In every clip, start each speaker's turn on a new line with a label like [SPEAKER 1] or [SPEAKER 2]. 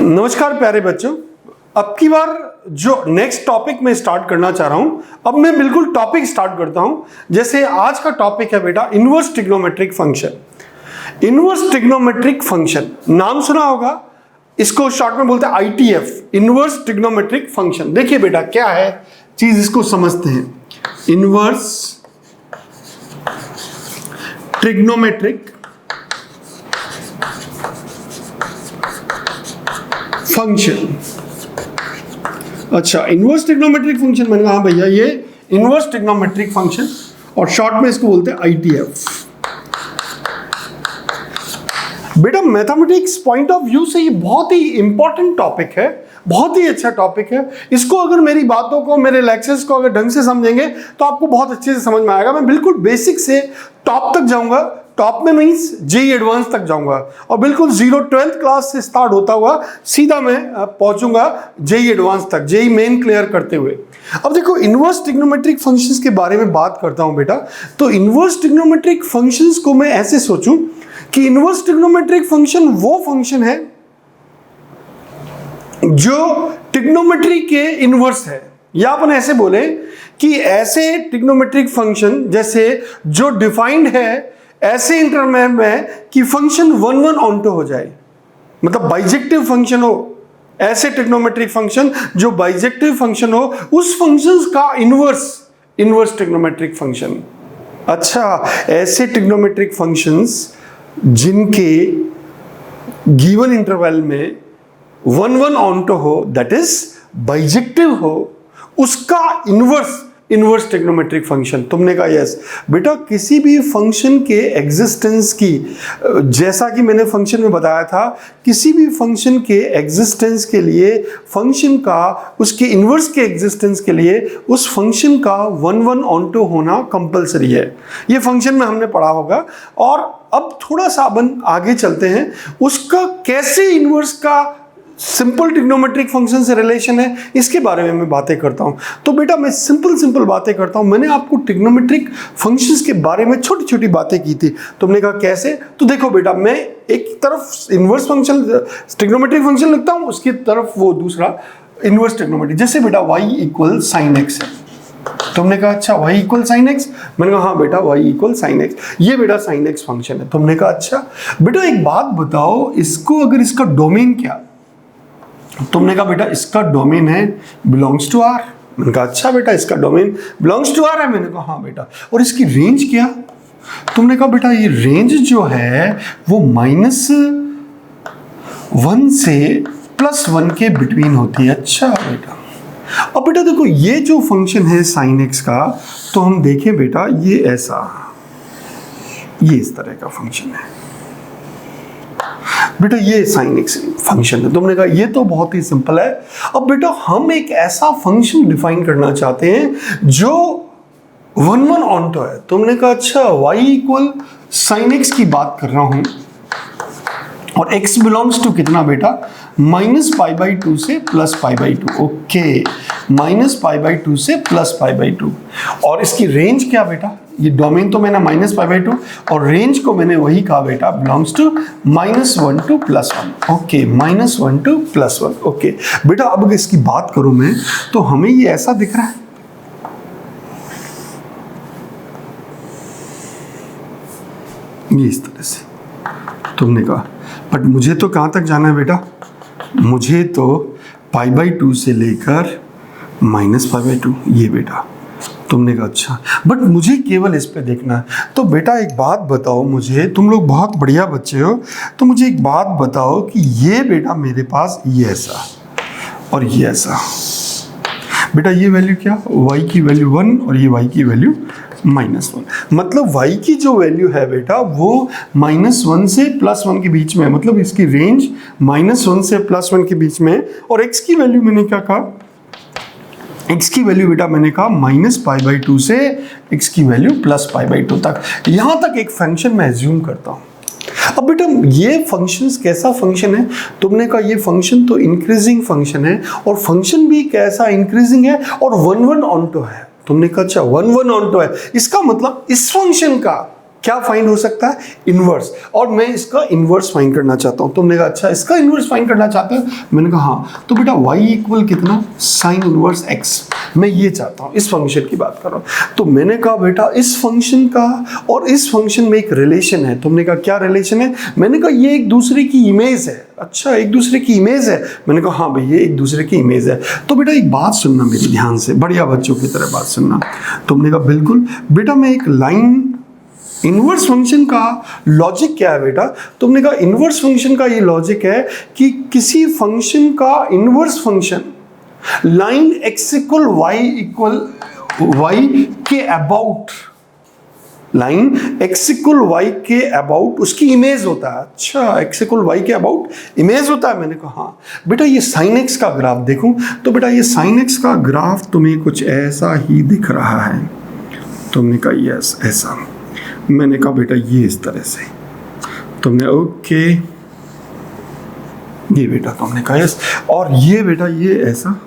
[SPEAKER 1] नमस्कार प्यारे बच्चों, अब की बार जो नेक्स्ट टॉपिक मैं स्टार्ट करना चाह रहा हूं, अब मैं बिल्कुल टॉपिक स्टार्ट करता हूं। जैसे आज का टॉपिक है बेटा inverse trigonometric function. Inverse trigonometric function नाम सुना होगा, इसको शॉर्ट में बोलते हैं आईटीएफ, इनवर्स ट्रिग्नोमेट्रिक फंक्शन। देखिए बेटा क्या है चीज, इसको समझते हैं। Inverse trigonometric function. अच्छा, इनवर्स ट्रिग्नोमेट्रिक फंक्शन मैंने कहा भैया ये इनवर्स ट्रिग्नोमेट्रिक फंक्शन, और शॉर्ट में इसको बोलते हैं आईटीएफ। बेटा मैथमेटिक्स पॉइंट ऑफ व्यू से ये बहुत ही इंपॉर्टेंट टॉपिक है, बहुत ही अच्छा टॉपिक है। इसको अगर मेरी बातों को, मेरे लेक्चर्स को अगर ढंग से समझेंगे तो आपको बहुत अच्छे से समझ में आएगा। मैं बिल्कुल बेसिक से टॉप तक जाऊंगा, टॉप में मीन्स जेई एडवांस तक जाऊंगा, और बिल्कुल 12th क्लास से स्टार्ट होता हुआ सीधा मैं पहुंचूंगा जेई एडवांस तक, जेई मेन क्लियर करते हुए। अब देखो इनवर्स ट्रिग्नोमेट्रिक फंक्शंस के बारे में बात करता हूं बेटा। तो इनवर्स ट्रिग्नोमेट्रिक फंक्शंस को मैं ऐसे सोचूं कि इनवर्स ट्रिग्नोमेट्रिक फंक्शन वो फंक्शन है जो ट्रिग्नोमेट्री के इनवर्स है, या अपन ऐसे बोले कि ऐसे ट्रिग्नोमेट्रिक फंक्शन जैसे जो डिफाइंड है ऐसे इंटरवल में कि फंक्शन 1 ऑन्टो हो जाए, मतलब बाइजेक्टिव फंक्शन हो। ऐसे ट्रिग्नोमेट्रिक फंक्शन जो बाइजेक्टिव फंक्शन हो, उस फंक्शंस का इनवर्स ट्रिग्नोमेट्रिक फंक्शन। अच्छा, ऐसे ट्रिग्नोमेट्रिक फंक्शंस जिनके गिवन इंटरवल में 1 ऑन्टो हो, दैट इज बाइजेक्टिव हो, उसका इनवर्स ट्रिग्नोमेट्रिक फंक्शन। तुमने कहा यस बेटा, किसी भी फंक्शन के एग्जिस्टेंस की, जैसा कि मैंने फंक्शन में बताया था, किसी भी फंक्शन के एग्जिस्टेंस के लिए फंक्शन का, उसके इनवर्स के एग्जिस्टेंस के लिए उस फंक्शन का 1 ऑन्टो होना कंपलसरी है। ये फंक्शन में हमने पढ़ा होगा। और अब थोड़ा सा अपन आगे चलते हैं, उसका कैसे इनवर्स का सिंपल ट्रिग्नोमेट्रिक फंक्शन से रिलेशन है, इसके बारे में मैं बातें करता हूं। तो बेटा मैं सिंपल बातें करता हूं। मैंने आपको ट्रिग्नोमेट्रिक फंक्शंस के बारे में छोटी छोटी बातें की थी। तुमने कहा कैसे? तो देखो बेटा, मैं एक तरफ इनवर्स फंक्शन ट्रिग्नोमेट्रिक फंक्शन लिखता हूं, उसकी तरफ वो दूसरा इनवर्स ट्रिग्नोमेट्रिक। जैसे बेटा y = sin x है। तुमने कहा अच्छा y = sin x, मैंने कहा हाँ बेटा y = sin x, ये बेटा sin x फंक्शन है। तुमने कहा अच्छा बेटा एक बात बताओ, इसको अगर इसका डोमेन क्या? तुमने कहा बेटा इसका डोमेन है बिलोंग्स टू R। मैंने कहा अच्छा बेटा इसका डोमेन बिलोंग्स टू R है। मैंने कहा हाँ बेटा, और इसकी रेंज क्या? तुमने कहा बेटा ये रेंज जो है वो -1 से +1 के बिटवीन होती है। अच्छा बेटा, अब बेटा देखो ये जो फंक्शन है sin x का, तो हम देखें बेटा ये ऐसा, ये इस तरह का फंक्शन है बेटा, ये sin x फंक्शन है। तुमने कहा ये तो बहुत ही सिंपल है। अब बेटा हम एक ऐसा फंक्शन डिफाइन करना चाहते हैं जो 1 ऑन्टो है। तुमने कहा अच्छा y = sin x की बात कर रहा हूं, और x बिलोंग्स टू कितना बेटा? -π/2 से +π/2। ओके, -π/2 से +π/2। और इसकी रेंज क्या बेटा? ये डोमेन तो मैंने -π/2 और रेंज को मैंने वही कहा बेटा belongs to -1 to +1। Okay, -1 to +1। Okay बेटा, अब अगर इसकी बात करूं मैं, तो हमें ये ऐसा दिख रहा है, ये इस तरह से। तुमने कहा बट मुझे तो कहां तक जाना है बेटा? मुझे तो π/2 से लेकर -π/2, ये बेटा। तुमने कहा अच्छा बट मुझे केवल इस पे देखना है। तो बेटा एक बात बताओ मुझे, तुम लोग बहुत बढ़िया बच्चे हो, तो मुझे एक बात बताओ कि ये बेटा मेरे पास ये ऐसा और ये ऐसा, बेटा ये वैल्यू क्या? y की वैल्यू 1 और ये y की वैल्यू -1। मतलब y की जो वैल्यू है बेटा वो -1 से +1 के बीच में है, मतलब इसकी रेंज -1 से +1 के बीच में है। और x की वैल्यू मैंने क्या कहा? x की वैल्यू बेटा मैंने कहा -π/2 से x की वैल्यू +π/2 तक। यहां तक एक फंक्शन मैं एज्यूम करता हूं। अब बेटा ये फंक्शन कैसा फंक्शन है? तुमने कहा ये फंक्शन तो इंक्रीजिंग फंक्शन है, और फंक्शन भी कैसा इंक्रीजिंग है, और 1 ऑन्टो है। तुमने कहा अच्छा 1 ऑन्टो है, इसका मतलब इस फंक्शन का क्या फाइंड हो सकता है? इनवर्स। और मैं इसका इनवर्स फाइंड करना चाहता हूँ। तुमने कहा अच्छा इसका इनवर्स फाइंड करना चाहते हो? मैंने कहा हाँ। तो बेटा y इक्वल कितना? Sine inverse x। मैं ये चाहता हूँ, इस फंक्शन की बात कर रहा हूँ। तो मैंने कहा बेटा इस फंक्शन का और इस फंक्शन में एक रिलेशन है। तुमने कहा क्या रिलेशन है? मैंने कहा ये एक दूसरे की इमेज है। अच्छा एक दूसरे की इमेज है? मैंने कहा हाँ भाई ये एक दूसरे की इमेज है। तो बेटा एक बात सुनना मेरी ध्यान से, बढ़िया बच्चों की तरह बात सुनना। तुमने कहा बिल्कुल बेटा। मैं एक लाइन इनवर्स फंक्शन का लॉजिक क्या है बेटा? तुमने कहा इनवर्स फंक्शन का ये लॉजिक है कि किसी फंक्शन का inverse function line x equal y के about, line x equal y के अबाउट उसकी इमेज होता है। अच्छा x इक्वल y के अबाउट इमेज होता है? मैंने कहा हाँ। बेटा ये साइन x का ग्राफ देखूं तो बेटा ये साइन x का ग्राफ तुम्हें कुछ ऐसा ही दिख रहा है। तुमने कहा यस ऐसा। मैंने कहा बेटा ये इस तरह से। तुमने ओके ये बेटा तुमने कहा यस। और ये बेटा ये ऐसा।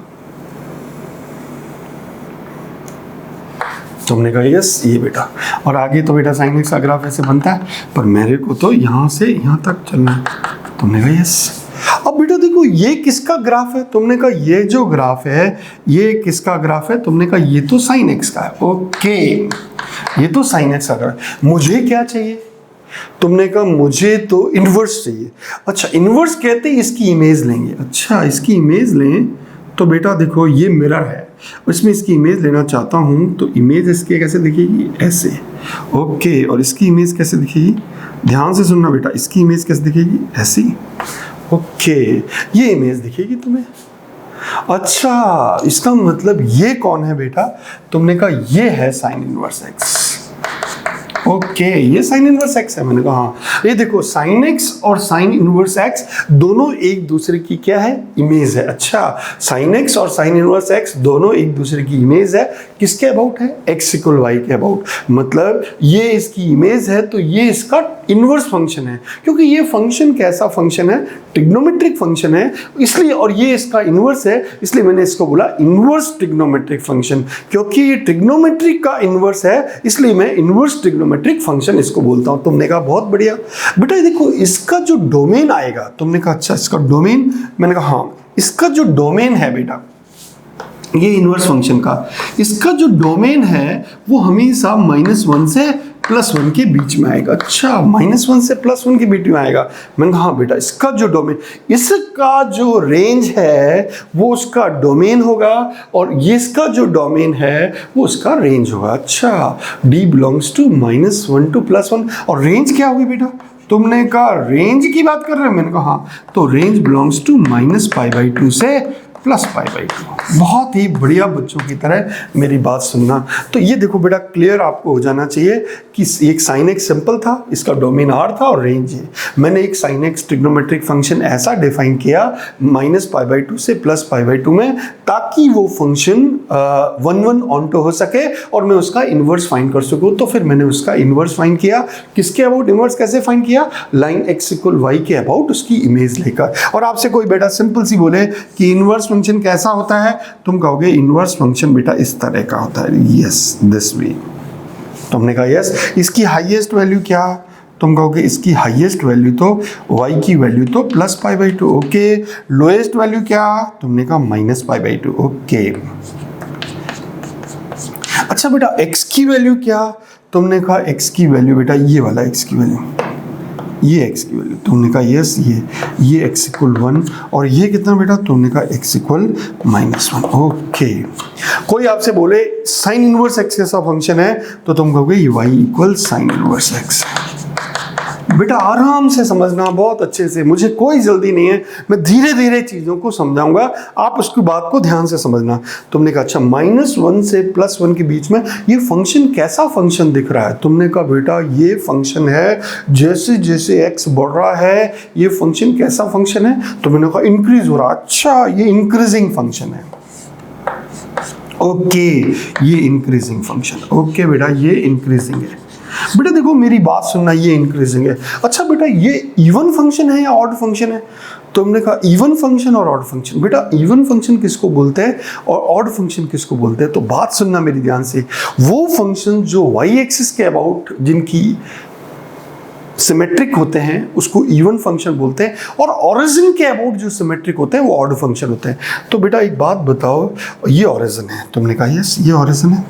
[SPEAKER 1] तुमने कहा यस ये बेटा। और आगे तो बेटा साइन एक्स का ग्राफ ऐसे बनता है, पर मेरे को तो यहाँ से यहाँ तक चलना है। तुमने कहा यस। अब बेटा देखो ये किसका ग्राफ है? तुमने कहा ये जो ग्राफ है ये किसका ग्राफ है? तुमने कहा ये तो साइन एक्स का है। ओके ये तो साइन एक्स का ग्राफ। मुझे क्या चाहिए? तुमने कहा मुझे तो इनवर्स चाहिए। अच्छा इनवर्स कहते हैं इसकी इमेज लेंगे। अच्छा इसकी इमेज लें तो बेटा देखो ये मिरर है, इसमें इसकी इमेज लेना चाहता हूँ तो इमेज इसकी कैसे दिखेगी? ऐसे। ओके और इसकी इमेज कैसे दिखेगी? ध्यान से सुनना बेटा, इसकी इमेज कैसे दिखेगी? ऐसी। ओके ये इमेज दिखेगी तुम्हें। अच्छा इसका मतलब ये कौन है बेटा? तुमने कहा ये है साइन इनवर्स एक्स। ओके ये साइन इनवर्स एक्स है। मैंने कहा हाँ। ये देखो साइन एक्स और साइन इनवर्स एक्स दोनों एक दूसरे की क्या है? इमेज है। अच्छा साइन एक्स और साइन इनवर्स एक्स दोनों एक दूसरे की इमेज है। किसके अबाउट है? एक्स इक्वल वाई के अबाउट। मतलब ये इसकी इमेज है तो ये इसका इनवर्स फंक्शन है, क्योंकि ये फंक्शन कैसा फंक्शन है? ट्रिग्नोमेट्रिक फंक्शन है इसलिए। और ये इसका इनवर्स है इसलिए मैंने इसको बोला इनवर्स ट्रिग्नोमेट्रिक फंक्शन। क्योंकि ये ट्रिग्नोमेट्रिक का इनवर्स है इसलिए मैं इनवर्स ट्रिग्नोमेट्रिक फंक्शन इसको बोलता हूं। तुमने कहा बहुत बढ़िया बेटा। देखो इसका जो डोमेन आएगा, तुमने कहा अच्छा इसका डोमेन? मैंने कहा हाँ। इसका जो डोमेन है बेटा ये इनवर्स फंक्शन का, इसका जो डोमेन है वो हमेशा -1 से +1 के बीच में आएगा। अच्छा -1 से +1 के बीच में आएगा। मैंने कहा हाँ बेटा। इसका जो डोमेन, इसका जो रेंज है वो उसका डोमेन होगा और ये इसका जो डोमेन है वो उसका रेंज होगा। अच्छा D बिलोंग्स टू -1 to +1। और रेंज क्या होगी बेटा? तुमने कहा रेंज की बात कर रहे हो? मैंने कहा हाँ। तो रेंज बिलोंग्स टू -π/2 से +π/2। बहुत ही बढ़िया बच्चों की तरह मेरी बात सुनना। तो ये देखो बेटा क्लियर आपको हो जाना चाहिए कि एक साइन एक्स सिंपल था, इसका डोमेन R था और रेंज है। मैंने एक साइन एक्स ट्रिग्नोमेट्रिक फंक्शन ऐसा डिफाइन किया -π/2 से +π/2 में, ताकि वो फंक्शन 1 ऑन्टो हो सके और मैं उसका इनवर्स फाइंड कर सकूँ। तो फिर मैंने उसका इनवर्स फाइंड किया। किसके अबाउट इनवर्स कैसे फाइंड किया? लाइन x इक्वल y के अबाउट उसकी इमेज लेकर। और आपसे कोई बेटा सिंपल सी बोले कि इनवर्स फंक्शन कैसा होता है, तुम कहोगे इनवर्स फंक्शन बेटा इस तरह का होता है। Yes this way. तुमने कहा यस। इसकी हाईएस्ट वैल्यू क्या? तुम कहोगे इसकी हाईएस्ट वैल्यू तो y की वैल्यू तो +π/2। ओके लोएस्ट वैल्यू क्या? तुमने कहा -π/2। ओके अच्छा बेटा x की वैल्यू क्या? तुमने कहा x की वैल्यू बेटा ये वाला x की वैल्यू, ये x की वैल्यू। तुमने कहा यस ये x इक्वल 1 और ये कितना बेटा? तुमने कहा x इक्वल -1। ओके कोई आपसे बोले साइन इनवर्स x कैसा फंक्शन है तो तुम कहोगे ये y equal sine inverse x। बेटा आराम से समझना, बहुत अच्छे से, मुझे कोई जल्दी नहीं है, मैं धीरे धीरे चीज़ों को समझाऊंगा, आप उसकी बात को ध्यान से समझना। तुमने कहा अच्छा -1 से +1 के बीच में ये फंक्शन कैसा फंक्शन दिख रहा है? तुमने कहा बेटा ये फंक्शन है जैसे जैसे x बढ़ रहा है ये फंक्शन कैसा फंक्शन है? तो मैंने कहा इंक्रीज हो रहा। अच्छा ये इंक्रीजिंग फंक्शन है। ओके ये इंक्रीजिंग फंक्शन। ओके बेटा ये इंक्रीजिंग है। बेटा देखो मेरी बात सुनना, ये इंक्रीजिंग है। अच्छा बेटा ये इवन फंक्शन है या ऑड फंक्शन है? तो हमने कहा इवन फंक्शन और ऑड फंक्शन। बेटा इवन फंक्शन किसको बोलते हैं और ऑड फंक्शन किसको बोलते हैं? तो बात सुनना मेरी ध्यान से, वो फंक्शन जो वाई एक्सिस के अबाउट जिनकी सिमेट्रिक होते हैं उसको इवन फंक्शन बोलते हैं, और ओरिजिन के अबाउट जो सिमेट्रिक होते हैं वो ऑड फंक्शन होते हैं। तो बेटा एक बात बताओ, ये ओरिजिन है, तुमने कहा यस ये ओरिजिन है।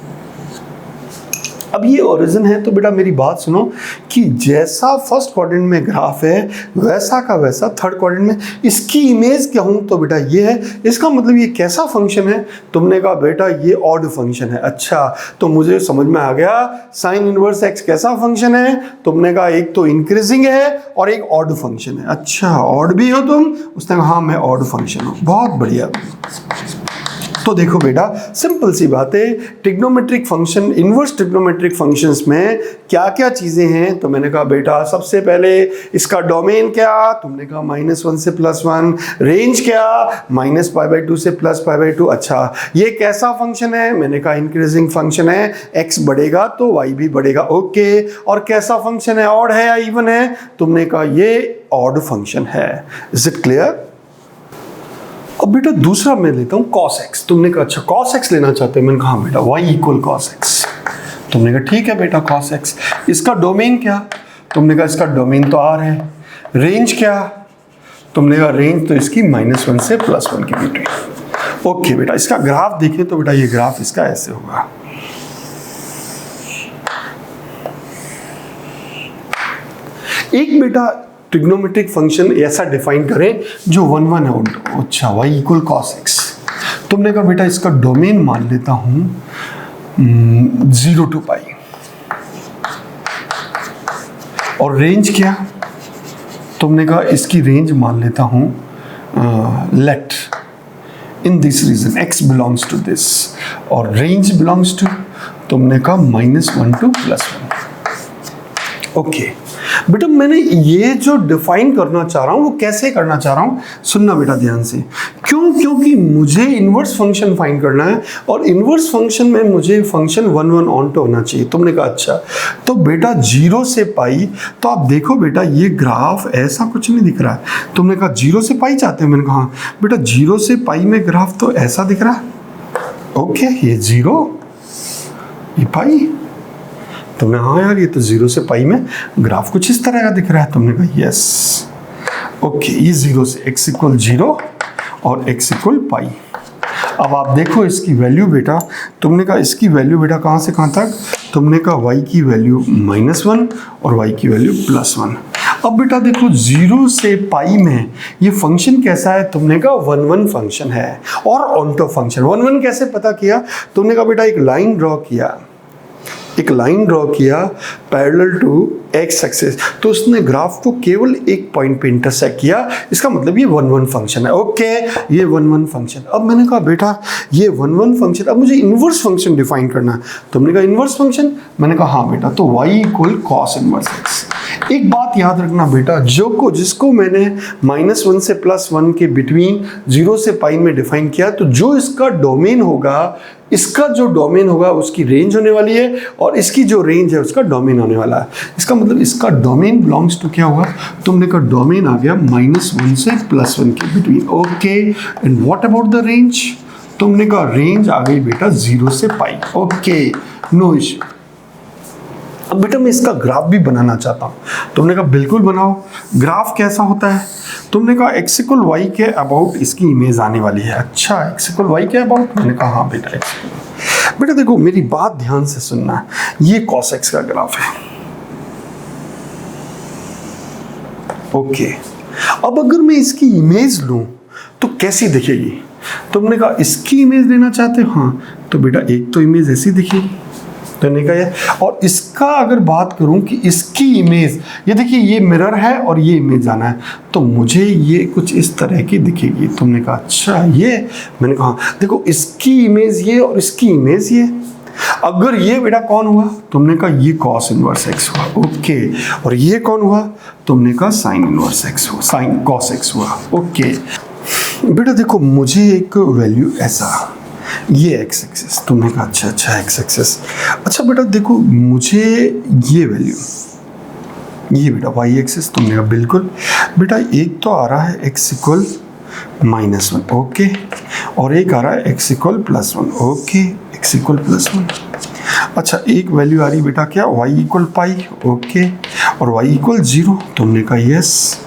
[SPEAKER 1] अब ये ओरिजिन है तो बेटा मेरी बात सुनो कि जैसा फर्स्ट क्वाड्रेंट में ग्राफ है वैसा का वैसा थर्ड क्वाड्रेंट में इसकी इमेज क्या हूं, तो बेटा ये है। इसका मतलब ये कैसा फंक्शन है? तुमने कहा बेटा ये ऑड फंक्शन है। अच्छा तो मुझे समझ में आ गया साइन इनवर्स एक्स कैसा फंक्शन है। तुमने कहा एक तो इंक्रीजिंग है और एक ऑड फंक्शन है। अच्छा ऑड भी हो तुम? उसने कहा हाँ मैं ऑड फंक्शन हूं। बहुत बढ़िया। तो देखो बेटा सिंपल सी बात है, trigonometric function, inverse trigonometric functions में क्या क्या चीजें हैं? तो मैंने कहा बेटा सबसे पहले इसका डोमेन क्या? तुमने कहा -1 से +1। रेंज क्या? -π/2 से +π/2। अच्छा ये कैसा फंक्शन है? मैंने कहा इंक्रीजिंग फंक्शन है, x बढ़ेगा तो y भी बढ़ेगा। ओके, और कैसा फंक्शन है? ऑड है या इवन है? तुमने कहा ये ऑड फंक्शन है। Is it clear? अब बेटा दूसरा मैं लेता हूं cos x। तुमने कहा अच्छा cos x लेना चाहते हो? मैंने कहा हाँ बेटा y = cos x। तुमने कहा ठीक है बेटा cos x। इसका डोमेन क्या? तुमने कहा इसका डोमेन तो R है। रेंज क्या? तुमने कहा रेंज तो इसकी -1 से +1 के बिटवीन। ओके बेटा इसका ग्राफ देखें तो बेटा ये ग्राफ इसका ऐसे होगा। एक बेटा ट्रिग्नोमेट्रिक फंक्शन ऐसा डिफाइन करें जो 1 1 आउट। अच्छा y = cos x। तुमने कहा बेटा इसका डोमेन मान लेता हूं 0 to π। और रेंज क्या? तुमने कहा इसकी रेंज मान लेता हूं let in this region x belongs to this, और रेंज बिलोंग्स टू तुमने कहा -1 to +1। ओके बेटा मैंने ये जो डिफाइन करना चाह रहा हूं वो कैसे करना चाह रहा हूं, सुनना बेटा ध्यान से। क्यों? क्योंकि मुझे इनवर्स फंक्शन फाइंड करना है, और इनवर्स फंक्शन में मुझे फंक्शन 1 1 ऑन टू होना चाहिए। तुमने कहा अच्छा तो बेटा 0 से π। तो आप देखो बेटा ये ग्राफ ऐसा कुछ नहीं दिख रहा है। तुमने कहा 0 से π चाहते हैं? मैंने कहा बेटा 0 से π में ग्राफ तो ऐसा दिख रहा है। ओके ये 0 ये π। तुमने हाँ यार ये तो 0 से π में ग्राफ कुछ इस तरह का दिख रहा है। तुमने कहा यस। ओके ये 0 से x = 0 और x = π। अब आप देखो इसकी वैल्यू बेटा, तुमने कहा इसकी वैल्यू बेटा कहाँ से कहाँ तक? तुमने कहा y की वैल्यू -1 और y की वैल्यू +1। अब बेटा देखो 0 से π में ये फंक्शन कैसा है? तुमने कहा 1 1 फंक्शन है और ऑनटो फंक्शन। 1 1 कैसे पता किया? तुमने कहा बेटा एक लाइन ड्रॉ किया, एक लाइन ड्रॉ किया पैरेलल टू एक्स एक्सिस, तो उसने ग्राफ को केवल एक पॉइंट पे इंटरसेक्ट किया। इसका मतलब ये 1 1 फंक्शन है। ओके ये 1 1 फंक्शन। अब मैंने कहा बेटा ये 1 1 फंक्शन, अब मुझे इनवर्स फंक्शन डिफाइन करना है। तुमने कहा इनवर्स फंक्शन? मैंने कहा हाँ बेटा तो y = cos इनवर्स x। एक बात याद रखना बेटा, जिसको मैंने -1 से +1 के बिटवीन 0 से π में डिफाइन किया, तो जो इसका डोमेन होगा, इसका जो डोमेन होगा उसकी रेंज होने वाली है, और इसकी जो रेंज है उसका डोमेन होने वाला है। इसका मतलब इसका डोमेन बिलोंग्स टू क्या हुआ? तुमने कहा डोमेन आ गया -1 से +1 के between. Okay and what about the range? तुमने कहा रेंज आ गई बेटा 0 से π। Okay no issue. अब बेटा मैं इसका ग्राफ भी बनाना चाहता हूँ। तुमने कहा बिल्कुल बनाओ। ग्राफ कैसा होता है? तुमने कहा x = y के अबाउट इसकी इमेज आने वाली है। अच्छा x = y के अबाउट? मैंने कहा हाँ बेटा x। बेटा देखो मेरी बात ध्यान से सुनना, ये cos x का ग्राफ है। ओके अब अगर मैं इसकी इमेज लूं तो कैसी दिखेगी? तुमने कहा इसकी इमेज लेना चाहते हो? हाँ तो बेटा एक तो इमेज ऐसी दिखेगी, तो नहीं कहा। और इसका अगर बात करूं कि इसकी इमेज, ये देखिए ये मिरर है और ये इमेज आना है, तो मुझे ये कुछ इस तरह की दिखेगी। तुमने कहा अच्छा ये? मैंने कहा देखो इसकी इमेज ये और इसकी इमेज ये। अगर ये बेटा कौन हुआ? तुमने कहा ये cos इनवर्स x हुआ। ओके और ये कौन हुआ? तुमने कहा sin इनवर्स x हुआ, sin cos x हुआ। ओके बेटा देखो मुझे एक वैल्यू ऐसा, ये एक्स एक्सिस, तुमने कहा अच्छा एक्स एक्सिस। अच्छा बेटा देखो मुझे ये वैल्यू, ये बेटा वाई एक्सिस, तुमने कहा बिल्कुल बेटा। एक तो आ रहा है एक्स इक्वल -1, ओके, और एक आ रहा है x equal +1, okay, x equal +1। अच्छा एक वैल्यू आ रही बेटा क्या, वाई इक्वल पाई, ओके, और वाई इक्वल 0, तुमने कहा यस,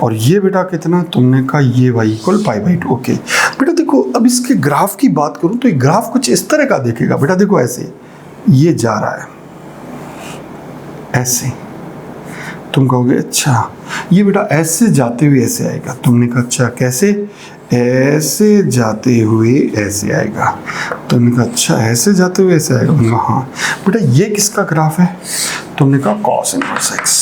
[SPEAKER 1] और ये बेटा कितना, तुमने कहा ये वाई इक्वल π/2, ओके। बेटा देखो अब इसके ग्राफ की बात करूं तो ये ग्राफ कुछ इस तरह का देखेगा बेटा। देखो ऐसे ये जा रहा है ऐसे, तुम कहोगे अच्छा ये बेटा ऐसे जाते हुए ऐसे आएगा, तुमने कहा अच्छा कैसे, ऐसे जाते हुए ऐसे आएगा, तुमने कहा अच्छा ऐसे जाते हुए ऐसे आएगा, मैंने कहा हाँ बेटा। ये किसका ग्राफ है, तुमने कहा cos इनवर्स x।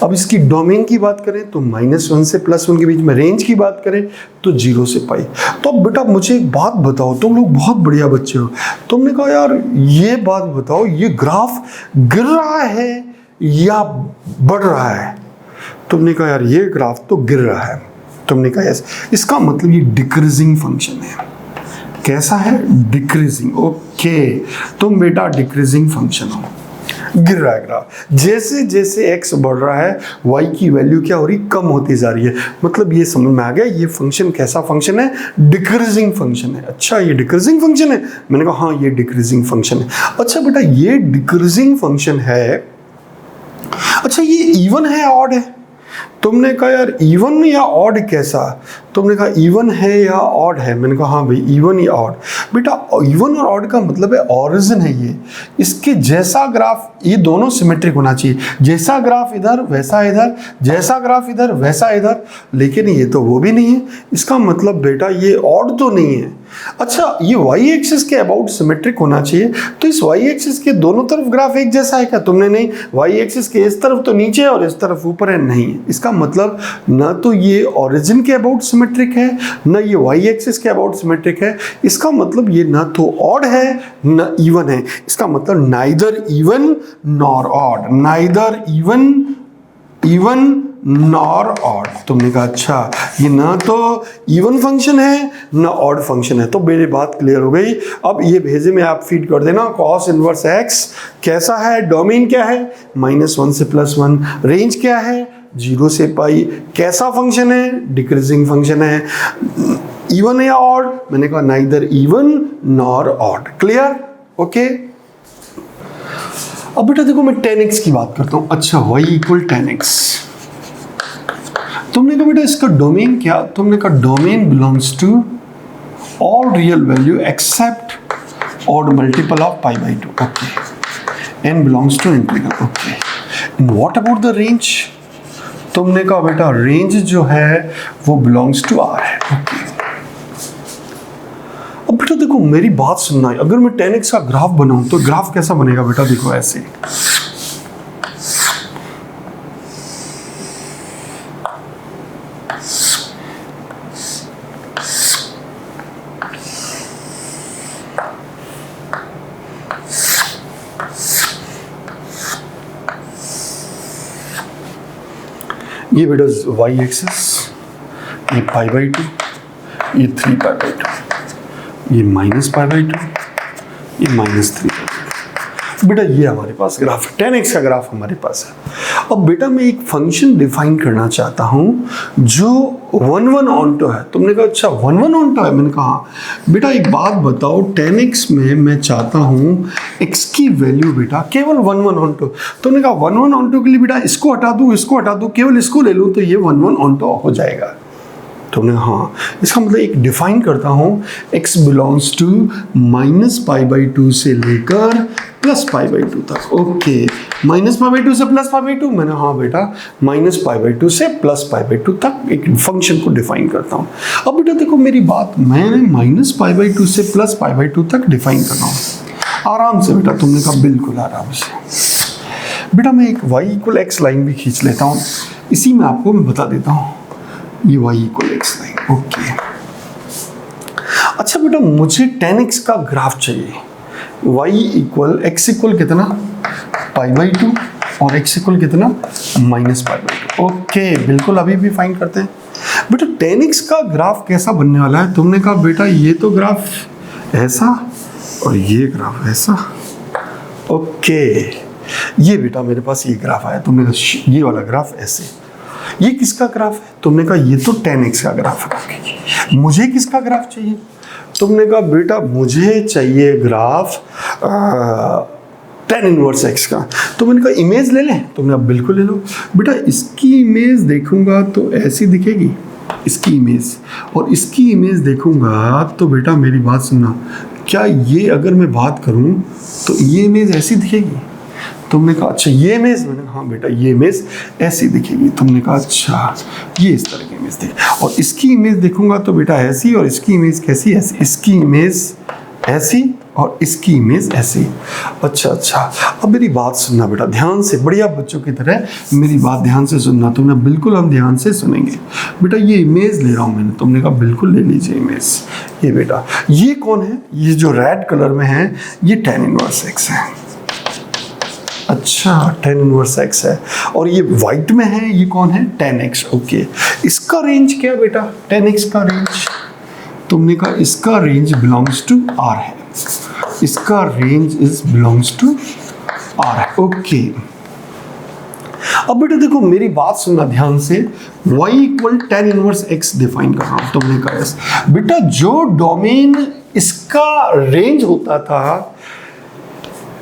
[SPEAKER 1] अब इसकी डोमेन की बात करें तो -1 से +1 के बीच में, रेंज की बात करें तो 0 से पाई। तो अब बेटा मुझे एक बात बताओ, तुम लोग बहुत बढ़िया बच्चे हो, तुमने कहा यार ये बात बताओ ये ग्राफ गिर रहा है या बढ़ रहा है, तुमने कहा यार ये ग्राफ तो गिर रहा है, तुमने कहा यस, इसका मतलब ये डिक्रीजिंग फंक्शन है। कैसा है, डिक्रीजिंग, ओके। तुम बेटा डिक्रीजिंग फंक्शन हो, गिर रहा है ग्राफ, जैसे जैसे x बढ़ रहा है y की वैल्यू क्या हो रही, कम होती जा रही है। मतलब ये समझ में आ गया ये फंक्शन कैसा फंक्शन है, डिक्रीजिंग फंक्शन है। अच्छा ये डिक्रीजिंग फंक्शन है, मैंने कहा हाँ ये डिक्रीजिंग फंक्शन है। अच्छा बेटा ये डिक्रीजिंग फंक्शन है, अच्छा ये इवन है ऑड है, तुमने कहा यार इवन या ऑड कैसा, तुमने कहा इवन है या ऑड है, मैंने कहा हाँ भाई इवन या ऑड। बेटा इवन और ऑड का मतलब है ऑरिजिन है ये, इसके जैसा ग्राफ, ये दोनों सिमेट्रिक होना चाहिए, जैसा ग्राफ इधर वैसा इधर, जैसा ग्राफ इधर वैसा इधर, लेकिन ये तो वो भी नहीं है। इसका मतलब बेटा ये ऑड तो नहीं है। अच्छा ये वाई एक्सिस के अबाउट सिमेट्रिक होना चाहिए, तो इस वाई एक्सिस के दोनों तरफ ग्राफ एक जैसा है क्या, तुमने नहीं, वाई एक्सिस के इस तरफ तो नीचे है और इस तरफ ऊपर है, नहीं है। इसका मतलब ना तो ये ओरिजिन के अबाउट सिमेट्रिक है, ना ये वाई एक्सिस के अबाउट सिमेट्रिक है। इसका मतलब ये ना तो ऑड है ना इवन है। इसका मतलब neither even nor odd, neither even nor odd. तुमने कहा अच्छा ये ना तो इवन फंक्शन है ना ऑड फंक्शन है। तो मेरी बात क्लियर हो गई। अब ये भेजे में आप फीड कर देना cos इनवर्स x कैसा है, डोमेन क्या है -1 से +1, रेंज क्या है 0 से पाई, कैसा फंक्शन है, डिक्रीजिंग फंक्शन है, इवन या ऑड, मैंने कहा neither even nor odd. Clear, okay. अब बेटा देखो मैं tan x की बात करता हूं। अच्छा y = tan x, तुमने कहा बेटा इसका डोमेन क्या, तुमने कहा domain belongs to all real value except odd multiple of π/2, okay, n belongs to integral, okay. And what about the range, तुमने कहा बेटा रेंज जो है वो बिलोंग्स टू r है, ओके। अब बेटा देखो मेरी बात सुनना है, अगर मैं tan x का ग्राफ बनाऊं तो ग्राफ कैसा बनेगा बेटा, देखो ऐसे, ये बेटा y एक्सिस, ये π/2, ये 3π/2, ये -π/2, ये -3π/2। बेटा ये हमारे पास ग्राफ है, tan x का ग्राफ हमारे पास है। अब बेटा मैं एक फंक्शन डिफाइन करना चाहता हूं जो 1 ऑन्टो है। तुमने कहा अच्छा 1 ऑन्टो है, मैंने कहा बेटा एक बात बताओ, tan x में मैं चाहता हूं x की वैल्यू बेटा केवल 1 ऑन्टो। तुमने कहा 1 ऑन्टो के लिए बेटा इसको हटा दूं, इसको हटा दूं, केवल इसको ले लूं तो ये 1 ऑन्टो हो जाएगा। तुमने हाँ, इसका मतलब एक डिफाइन करता हूं x बिलोंग्स टू -π/2 से लेकर +π/2 तक, ओके। -π/2 से +π/2, मैंने हाँ बेटा -π/2 से +π/2 तक एक फंक्शन को डिफाइन करता हूँ। अब बेटा देखो मेरी बात, मैंने -π/2 से +π/2 तक डिफाइन कर रहा हूँ आराम से बेटा। तुमने कहा बिल्कुल आराम से। बेटा मैं एक y = x लाइन भी खींच लेता हूँ, इसी में आपको मैं बता देता हूँ, ये y = x लाइन, ओके। अच्छा बेटा मुझे tan x का ग्राफ चाहिए, x = कितना π/2 और x = कितना -π/2, ओके। बिल्कुल अभी भी फाइंड करते हैं। बेटा tan x का ग्राफ कैसा बनने वाला है, तुमने कहा बेटा ये तो ग्राफ ऐसा और ये ग्राफ ऐसा। ओके, ये बेटा मेरे पास ये ग्राफ आया। तुमने कहा ये वाला ग्राफ ऐसे। ये किसका ग्राफ है? तुमने कहा ये तो 10x का ग्राफ है। मुझे किसका ग्राफ चाहिए? तुमने कहा बेटा मुझे चाहिए ग्राफ tan इनवर्स x का। तो मैंने कहा इमेज ले लें? तुमने कहा बिल्कुल ले लो। बेटा इसकी इमेज देखूंगा तो ऐसी दिखेगी, इसकी इमेज, और इसकी इमेज देखूंगा तो बेटा मेरी बात सुनना, क्या ये अगर मैं बात करूं तो ये इमेज ऐसी दिखेगी? तुमने कहा अच्छा ये इमेज? मैंने कहा हाँ बेटा ये इमेज ऐसी दिखेगी। तुमने कहा अच्छा ये इस तरह की इमेज दिखेगी, और इसकी इमेज देखूंगा तो बेटा ऐसी, और इसकी इमेज कैसी? ऐसी। इसकी इमेज ऐसी और इसकी इमेज ऐसी। अच्छा, अब मेरी बात सुनना बेटा ध्यान से, बढ़िया बच्चों की तरह मेरी बात ध्यान से सुनना। तुमने बिल्कुल हम ध्यान से सुनेंगे। बेटा ये इमेज ले रहा हूँ मैंने। तुमने कहा बिल्कुल ले लीजिए इमेज। ये बेटा ये कौन है? ये जो रेड कलर में है ये tan इनवर्स x है। अच्छा tan इनवर्स x है, और ये वाइट में है ये कौन है? tan x। ओके, इसका रेंज क्या बेटा? tan x का रेंज, तुमने कहा इसका रेंज बिलोंग्स टू r है। इसका range is belongs to r है। ओके, अब बेटा देखो मेरी बात सुनना ध्यान से। y equal tan inverse x define कर रहा हूं। तुमने कहा यस। बेटा जो डोमेन इसका रेंज होता था,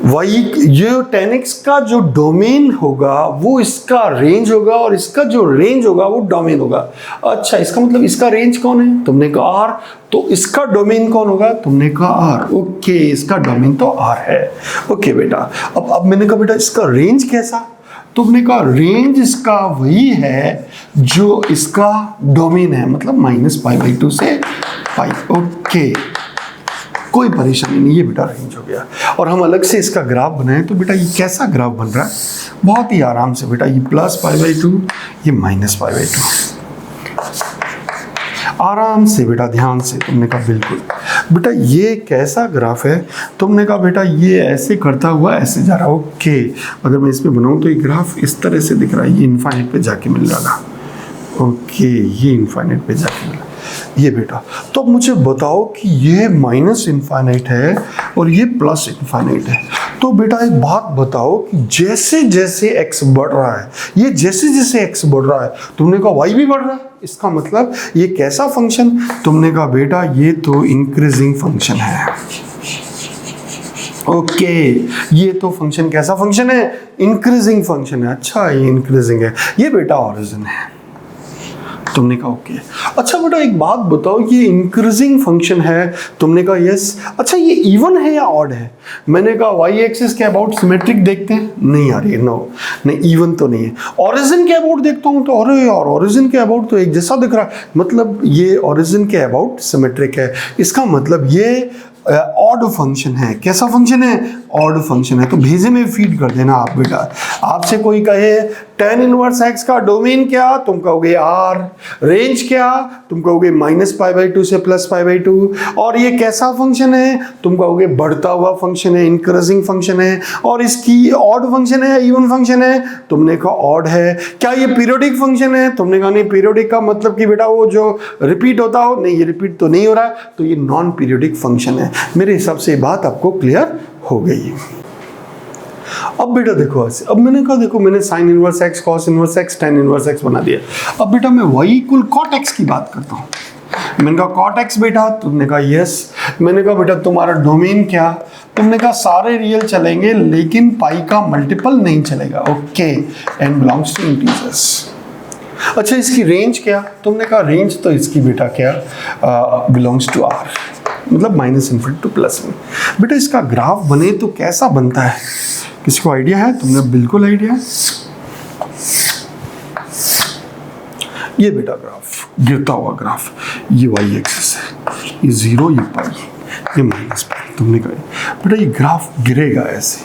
[SPEAKER 1] y ये tan x का जो डोमेन होगा वो इसका रेंज होगा, और इसका जो रेंज होगा वो डोमेन होगा। अच्छा, इसका मतलब इसका रेंज कौन है? तुमने कहा r, तो इसका डोमेन कौन होगा? तुमने कहा r। ओके, इसका डोमेन तो r है। ओके बेटा, अब मैंने कहा बेटा इसका रेंज कैसा? तुमने कहा रेंज इसका वही है जो इसका डोमेन है, मतलब -π/2 से π। ओके, कोई परेशानी नहीं, ये बेटा रेंज हो गया। और हम अलग से इसका ग्राफ बनाए तो बेटा ये कैसा ग्राफ बन रहा है? बहुत ही आराम से बेटा, ये +π/2, ये -π/2, आराम से बेटा ध्यान से। तुमने कहा बिल्कुल। बेटा ये कैसा ग्राफ है? तुमने कहा बेटा ये ऐसे करता हुआ ऐसे जा रहा है। ओके, अगर मैं इसमें बनाऊं तो ये ग्राफ इस तरह से दिख रहा है, ये इनफाइनाइट पे जाके मिल रहा। ओके, ये इनफाइनाइट पे जाके मिला ये बेटा। तो अब मुझे बताओ कि ये -इनफाइनाइट है और ये +इनफाइनाइट है। तो बेटा एक बात बताओ कि जैसे जैसे x बढ़ रहा है, ये जैसे जैसे x बढ़ रहा है, तुमने कहा y भी बढ़ रहा है। इसका मतलब ये कैसा फंक्शन? तुमने कहा बेटा ये तो इंक्रीजिंग फंक्शन है। ओके, ये तो फंक्शन कैसा फंक्शन है? इंक्रीजिंग फंक्शन है। अच्छा, ये इंक्रीजिंग है, ये बेटा ओरिजिन है। तुमने कहा ओके। अच्छा बेटा एक बात बताओ, ये इंक्रीजिंग फंक्शन है। तुमने कहा यस। अच्छा ये इवन है या ऑड है? मैंने कहा वाई एक्सिस के अबाउट सिमेट्रिक देखते हैं, नहीं आ रही है, नो नहीं इवन तो नहीं है। ओरिजिन के अबाउट देखता हूँ तो अरे यार ओरिजिन के अबाउट तो एक जैसा दिख रहा है, मतलब ये ओरिजिन के अबाउट सिमेट्रिक है। इसका मतलब ये ऑड फंक्शन है। कैसा फंक्शन है? ऑड फंक्शन है। तो भेजे में फीड कर देना आप बेटा। आपसे कोई कहे tan इनवर्स x का डोमेन क्या? तुम कहोगे r। रेंज क्या? तुम कहोगे -π/2 से +π/2। और ये कैसा फंक्शन है? तुम कहोगे बढ़ता हुआ फंक्शन है, इंक्रीजिंग फंक्शन है। और इसकी ऑड फंक्शन है, इवन फंक्शन है? तुमने कहा ऑड है। क्या ये पीरियोडिक फंक्शन है? तुमने कहा नहीं। पीरियोडिक का मतलब कि बेटा वो जो रिपीट होता हो, नहीं ये रिपीट तो नहीं हो रहा है, तो ये नॉन पीरियोडिक फंक्शन है। मेरे हिसाब से बात आपको क्लियर हो गई। अब बेटा देखो ऐसे, अब मैंने कहा देखो मैंने sin inverse x, cos inverse x, tan inverse x बना दिया। अब बेटा मैं y इक्वल cot x की बात करता हूँ। मैंने कहा cot x बेटा, तुमने कहा यस। मैंने कहा बेटा तुम्हारा डोमेन क्या? तुमने कहा सारे रियल चलेंगे लेकिन पाई का मल्टीपल नहीं चलेगा। Okay, n belongs to integers. अच्छा इसकी रेंज क्या? तुमने कहा रेंज तो इसकी बेटा क्या बिलोंग्स टू r, मतलब -∞ टू +1। बेटा इसका ग्राफ बने तो कैसा बनता है? किसी को आइडिया है? तुमने बिल्कुल आइडिया है। ये बेटा ग्राफ गिरता हुआ ग्राफ, ये y एक्सिस है, ये 0, ये पाई, ये -π। तुमने कहा बेटा ये ग्राफ गिरेगा ऐसे,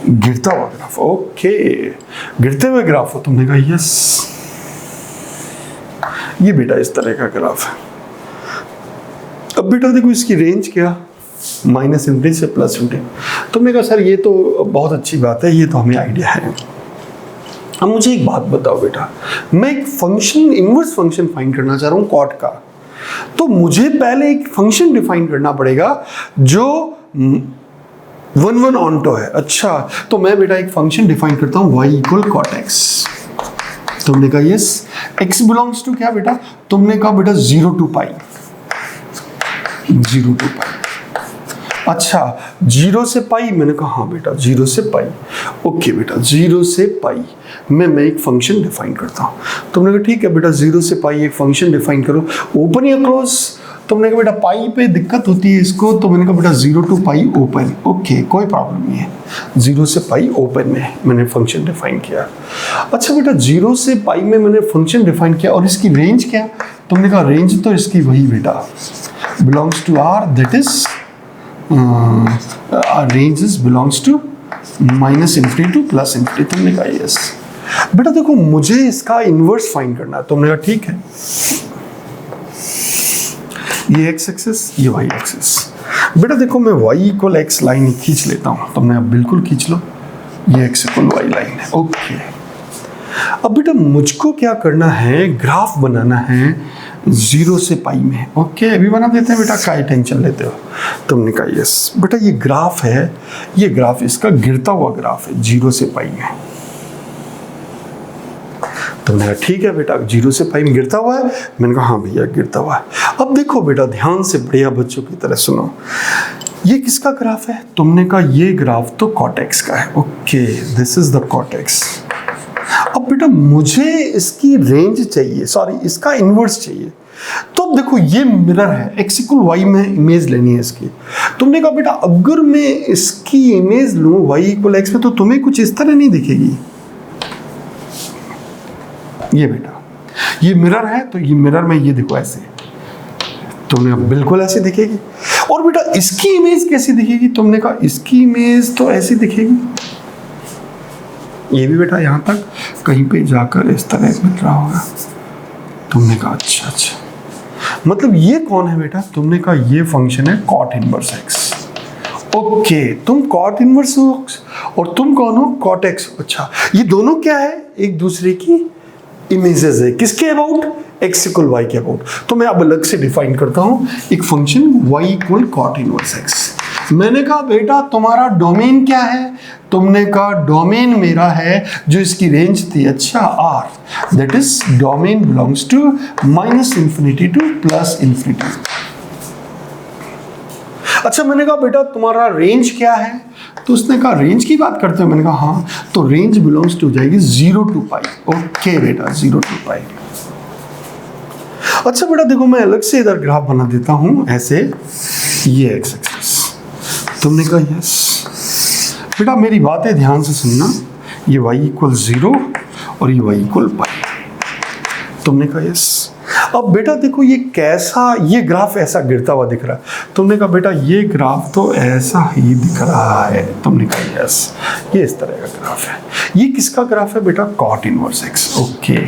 [SPEAKER 1] गिरता हुआ ग्राफ। ओके, गिरते हुए ग्राफ हो। तुमने कहा यस। ये बेटा इस तरह का ग्राफ है। अब बेटा देखो इसकी रेंज क्या? -∞ से +∞। तुमने कहा सर ये तो बहुत अच्छी बात है, ये तो हमें आइडिया है। अब मुझे एक बात बताओ बेटा, मैं एक फंक्शन इनवर्स फंक्शन फाइंड करना चाह रहा हूँ कॉट का। तो मुझे पहले एक फंक्शन डिफाइन करना पड़ेगा जो 1 ऑन टू है। अच्छा, तो मैं बेटा एक फंक्शन डिफाइन करता हूं y इक्वल कॉट एक्स। तुमने कहा यस, x बिलोंग्स टू क्या बेटा? तुमने कहा बेटा 0 to पाई, 0 to पाई। अच्छा, 0 से पाई, मैंने कहा हाँ बेटा 0 से पाई। ओके बेटा, 0 से पाई मैं एक फंक्शन डिफाइन करता हूँ। तुमने कहा ठीक है बेटा 0 से पाई एक फंक्शन डिफाइन करो, ओपन या क्लोज? तुमने कहा बेटा पाई पे दिक्कत होती है इसको, तो मैंने कहा बेटा 0 to पाई ओपन। ओके, कोई प्रॉब्लम नहीं है, 0 से पाई ओपन में मैंने फंक्शन डिफाइन किया। अच्छा बेटा 0 से पाई में मैंने फंक्शन डिफाइन किया, और इसकी रेंज क्या? तुमने कहा रेंज तो इसकी वही बेटा belongs to R, that is range belongs to -∞ to +∞। तुमने कहा यस। बेटा देखो मुझे इसका इनवर्स फाइंड करना है। तुमने कहा ठीक है, ये x एक्सिस, ये y एक्सिस। बेटा देखो मैं y इक्वल x लाइन खींच लेता हूँ। तुमने अब बिल्कुल खींच लो, ये x इक्वल y लाइन है। ओके, अब बेटा मुझको क्या करना है? ग्राफ बनाना है 0 से पाई में। ओके, अभी बना देते हैं बेटा, काय टेंशन लेते हो? तुमने कहा यस। बेटा ये ग्राफ है, ये ग्राफ इसका गिरता हुआ ग्राफ है 0 से पाई में। तुमने कहा ठीक है बेटा 0 से पाई में गिरता हुआ है। मैंने कहा हाँ भैया गिरता हुआ है। अब देखो बेटा ध्यान से बढ़िया बच्चों की तरह सुनो, ये किसका ग्राफ है? तुमने कहा ये ग्राफ तो कॉट एक्स का है। Okay, this is the cot x. अब बेटा मुझे इसकी रेंज चाहिए, सॉरी इसका इनवर्स चाहिए। तो अब देखो ये मिरर है, x इक्वल वाई में इमेज लेनी है इसकी। तुमने कहा बेटा अगर मैं इसकी इमेज लूं y इक्वल एक्स में, तो तुम्हें कुछ इस तरह नहीं दिखेगी। ये बेटा ये मिरर है, तो ये मिरर में ये देखो ऐसे, तुमने अब बिल्कुल ऐसे दिखेगी। और बेटा इसकी इमेज कैसी दिखेगी? तुमने कहा इसकी इमेज तो ऐसी दिखेगी। ये भी बेटा यहाँ तक कहीं पे जाकर इस तरह मिल रहा होगा। तुमने कहा अच्छा अच्छा, मतलब ये कौन है बेटा? तुमने कहा ये फंक्शन है कॉट इनवर्स एक्स। ओके, तुम कॉट इनवर्स हो और तुम कौन हो? Cot x. अच्छा, ये दोनों क्या है? एक दूसरे की इमेजेस है। किसके अबाउट? एक्स इक्वल वाई के अबाउट। तो मैं अब अलग से डिफाइन करता हूं एक function y equal cot inverse x. मैंने कहा बेटा तुम्हारा डोमेन क्या है? तुमने कहा डोमेन मेरा है जो इसकी रेंज थी, अच्छा R, that is domain belongs to -∞ to +∞। अच्छा, मैंने कहा बेटा तुम्हारा रेंज क्या है? तो उसने कहा रेंज की बात करते हो? मैंने कहा हाँ, तो रेंज बिलोंग्स टू जाएगी 0 to पाई। ओके बेटा 0 to पाई। अच्छा बेटा देखो मैं अलग से इधर ग्राफ बना देता हूं ऐसे, ये एक्स एक्सिस। तुमने कहा यस। बेटा मेरी बातें ध्यान से सुनना, ये y इक्वल 0 और ये y इक्वल पाई। तुमने कहा यस। अब बेटा देखो ये कैसा, ये ग्राफ ऐसा गिरता हुआ दिख रहा है। तुमने कहा बेटा ये ग्राफ तो ऐसा ही दिख रहा है। तुमने कहा यस, ये इस तरह का ग्राफ है। ये किसका ग्राफ है बेटा? Cot inverse x. ओके,